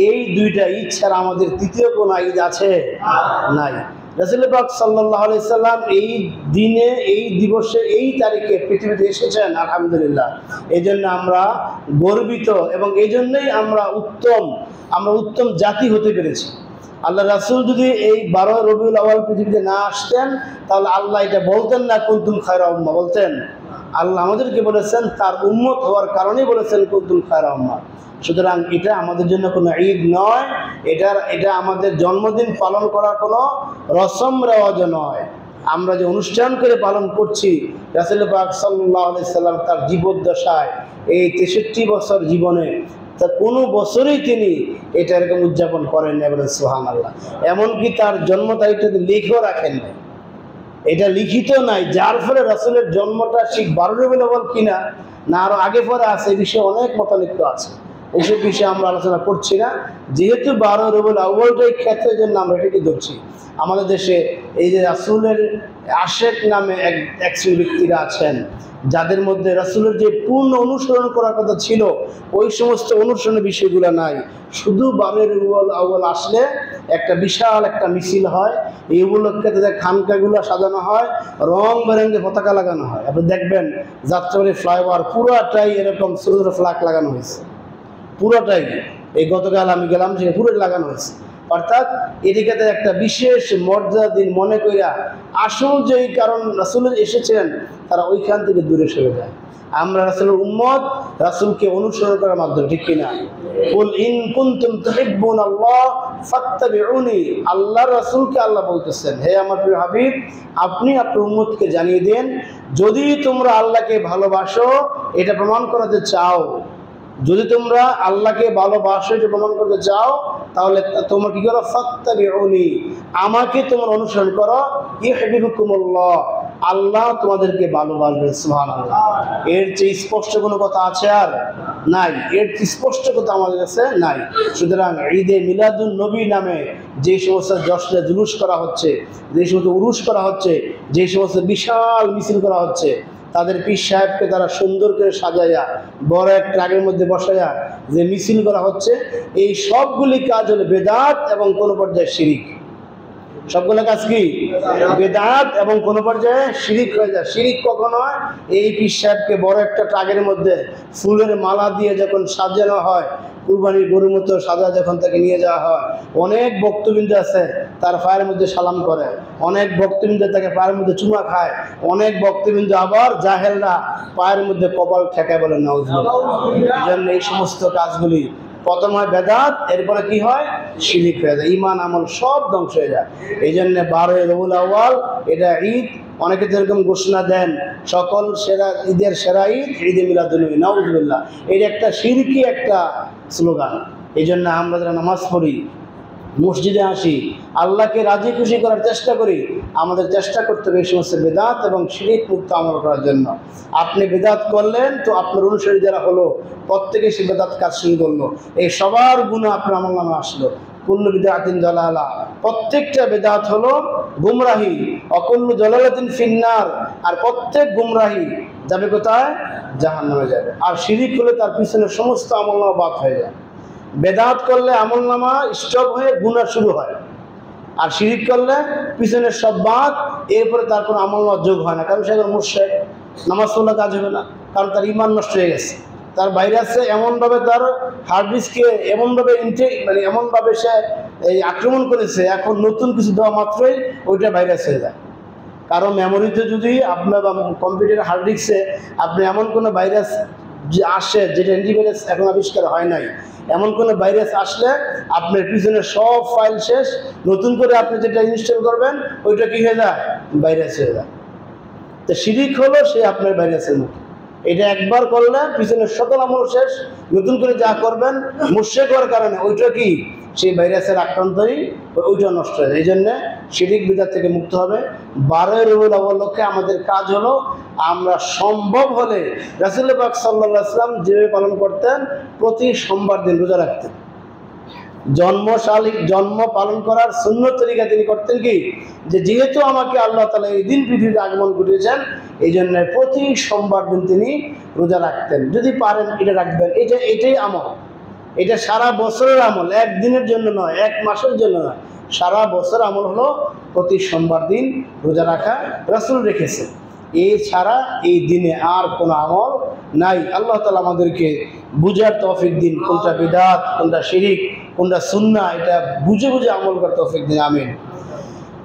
এই দুইটা ঈদ ছাড়া আমাদের তৃতীয় কোনো ঈদ আছে? নাই। রাসূল পাক সাল্লাল্লাহু আলাইহি সাল্লাম এই দিনে, এই দিবসে, এই তারিখে পৃথিবীতে এসেছেন, আলহামদুলিল্লাহ। এই জন্য আমরা গর্বিত, এবং এই জন্যই আমরা উত্তম জাতি হতে পেরেছি। আল্লাহ রাসূল যদি এই 12 রবিউল আউয়াল পৃথিবীতে না আসতেন তাহলে আল্লাহ এটা বলতেন না কুনতুম খায়রা উম্মাহ, বলতেন? আল্লাহ আমাদেরকে বলেছেন তার উম্মত হওয়ার কারণেই বলেছেন কুনতুম খায়রা উম্মাহ। সুতরাং এটা আমাদের জন্য কোনো ঈদ নয়, এটা আমাদের জন্মদিন পালন করার কোনো রসম রেওয়াজ নয়। আমরা যে অনুষ্ঠান করে পালন করছি, রাসূল পাক সাল্লাল্লাহু আলাইহি সাল্লাম তার জীবদ্দশায়, এই 63 বছর জীবনে, তা কোনো বছরেই তিনি এটা এরকম উদযাপন করেন না, বলেন সুবহানাল্লাহ। এমনকি তার জন্ম তারিখটা লিখেও রাখেন নাই, এটা লিখিত নাই, যার ফলে রাসূলের জন্মটা ঠিক 12 রবিউল আউয়াল কিনা না আরো আগে পরে আছে, এই বিষয়ে অনেক মতানৈক্য আছে। এইসব বিষয়ে আমরা আলোচনা করছি না, যেহেতু 12 রবিউল আউয়ালটাই ক্ষেত্রের জন্য আমরা এটাকে ধরছি। আমাদের দেশে এই যে রাসূলের আশেক নামে এক শ্রেণীর ব্যক্তিরা আছেন, যাদের মধ্যে রাসূলের যে পূর্ণ অনুসরণ করার কথা ছিল ওই সমস্ত অনুসরণের বিষয়গুলো নাই। শুধু 12 রবিউল আউয়াল আসলে একটা বিশাল একটা মিছিল হয়, এই উপলক্ষে তাদের খানকাগুলো সাজানো হয়, রং বেরঙের পতাকা লাগানো হয়। আপনি দেখবেন যাত্রাবাড়ি ফ্লাইওভার পুরোটাই এরকম ছোট ছোট ফ্ল্যাগ লাগানো হয়েছে, পুরোটাই। এই গতকাল আমি গেলাম, সেটা পুরো লাগানো হয়েছে। অর্থাৎ এদিকে একটা বিশেষ মর্যাদা দিন মনে কইরা আসল যেই কারণ রাসূল এসেছিলেন তারা ওইখান থেকে দূরে সরে যায়। আমরা রাসূলের উম্মত, রাসূলকে অনুসরণ করার মাধ্যমে, ঠিক কিনা? কুল ইন কুনতুম তুহিব্বুনাল্লাহ ফাত্তাবিউনি। আল্লাহর রাসূলকে আল্লাহ বলতেছেন, হে আমার প্রিয় হাবিব, আপনি আপনার উম্মতকে জানিয়ে দেন, যদি তোমরা আল্লাহকে ভালোবাসো এটা প্রমাণ করতে চাও, যদি তোমরা আল্লাহকে ভালোবাসো এটা প্রমাণ করতে চাও, তাহলে তোমরা কি করো? ফাত্তাবিউনি, আমাকে তোমরা অনুসরণ করো। ইউহিব্বুকুমুল্লাহ, আল্লাহ তোমাদেরকে ভালোবাসবেন। সুবহানাল্লাহ। এর চেয়ে স্পষ্ট কোনো কথা আছে? আর নাই। এর স্পষ্ট কথা আমাদের কাছে নাই। সুতরাং ঈদে মিলাদুন নবী নামে যে সমস্ত জশ্নে জুলুস করা হচ্ছে, যে সমস্ত উরুস করা হচ্ছে, যে সমস্ত বিশাল মিছিল করা হচ্ছে, তাদের পীর সাহেবকে তারা সুন্দর করে সাজাইয়া বড় এক ট্রাকের মধ্যে বসাইয়া যে মিছিল করা হচ্ছে, এই সবগুলি কাজ হলো বেদাত এবং কোনো পর্যায়ে শিরিক। সবগুলো কাজ কি বেদাত এবং কোনো পর্যায়ে শিরিক হয়ে যায়। শিরিক কখন হয়? এই পীর সাহেবকে বড় একটা ট্রাকের মধ্যে ফুলের মালা দিয়ে যখন সাজানো হয়, কুরবানির গরুর মতো সাজা যখন তাকে নিয়ে যাওয়া হয়, অনেক ভক্তবৃন্দ আছে তার পায়ের মধ্যে সালাম করে, অনেক ভক্তবৃন্দ তাকে পায়ের মধ্যে চুমা খায়, অনেক ভক্তবৃন্দ আবার জাহেলরা পায়ের মধ্যে কপাল ঠেকায় বলে নাউজুবিল্লাহ। এই জন্য এই সমস্ত কাজগুলি প্রথম হয় বেদাত, এরপরে কি হয়? শিরিক হয়ে যায়, ঈমান আমল সব ধ্বংস হয়ে যায়। এই জন্য 12 রবিউল আউয়াল এটা ঈদ, অনেকে যেরকম ঘোষণা দেন সকল সেরা ঈদের সেরা ঈদ ঈদে মিলাদুন্নবী, নাউজুবিল্লাহ, এটা একটা শিরকি একটা স্লোগান। এই জন্য আমরা যারা নামাজ পড়ি, মসজিদে আসি, আল্লাহকে রাজি খুশি করার চেষ্টা করি, আমাদের চেষ্টা করতে হবে এই সমস্ত বেদাত এবং শিরিক মুক্ত আমল করার জন্য। আপনি বেদাত করলেন তো আপনার অনুসারী যারা হলো প্রত্যেকে সে বেদাত কাজ শুরু করলো, এই সবার গুণা আপনার আমল নামে আসলো। কুল্লু বিদআতিন দালালা, প্রত্যেকটা বেদাত হলো গুমরাহি, অকুল্লু দালালাতিন ফিন্নার, আর প্রত্যেক গুমরাহি যাবে কোথায়? জাহান্নামে যাবে। আর শিরিক হলে তার পিছনে সমস্ত আমল নামা বাদ হয়ে যায়। বেদাত করলে আমল নামা স্টপ হয়ে গুনাহ শুরু হয়, আর শিরিক করলে পিছনের সব বাদ, এরপরে তার কোনো আমল নামা যোগ হয় না, কারণ সে এখন মুশরিক, নামাজ পড়লে কাজ হবে না, কারণ তার ঈমান নষ্ট হয়ে গেছে। তার ভাইরাসে এমনভাবে তার হার্ড ডিস্কে এমনভাবে এমনভাবে সে এই আক্রমণ করেছে, এখন নতুন কিছু দেওয়া মাত্রই ওইটা ভাইরাস হয়ে যায়। কারণ মেমোরিতে যদি আপনার কম্পিউটার হার্ড ডিস্কে আপনি এমন কোনো ভাইরাস যে আসে যেটা অ্যান্টিভাইরাস এখন আবিষ্কার হয় নাই, এমন কোনো ভাইরাস আসলে আপনার পিছনে সব ফাইল শেষ, নতুন করে আপনি যেটা ইনস্টল করবেন ওইটা কি হয়ে যায়? ভাইরাস হয়ে যায়। তো শিরিক হলো সে আপনার ভাইরাসের মতো, এটা একবার করলে পিছনের সকল আমল শেষ, নতুন করে যা করবেন মুশরিক হওয়ার কারণে ওইটা কি সেই ভাইরাসের আক্রান্তই ওইটা নষ্ট হয়ে যায়। এই জন্যে শিরিক বিদআত থেকে মুক্ত হবে। 12 রবিউল আউয়াল লক্ষ্যে আমাদের কাজ হলো আমরা সম্ভব হলে রাসূল পাক সাল্লাল্লাহু আলাইহি ওয়াসাল্লাম যেভাবে পালন করতেন প্রতি সোমবার দিন রোজা রাখতেন। জন্ম পালন করার সুন্নত তরিকা তিনি করতেন কি, যে যেহেতু আমাকে আল্লাহ তাআলা এই দিন পৃথিবীতে আগমন করিয়েছেন, এই জন্য প্রতি সোমবার দিন তিনি রোজা রাখতেন। যদি পারেন এটা রাখবেন, এটাই আমল, এটা সারা বছরের আমল, একদিনের জন্য নয়, এক মাসের জন্য নয়, সারা বছর আমল হলো প্রতি সোমবার দিন রোজা রাখা। রাসূল রেখেছে, এছাড়া এই দিনে আর কোনো আমল নাই। আল্লাহ তাআলা আমাদেরকে বুঝার তৌফিক দিন, কোনটা বিদআত, কোনটা শিরিক, কোনটা সুন্নাহ, এটা বুঝে বুঝে আমল করার তৌফিক দিন। আমিন।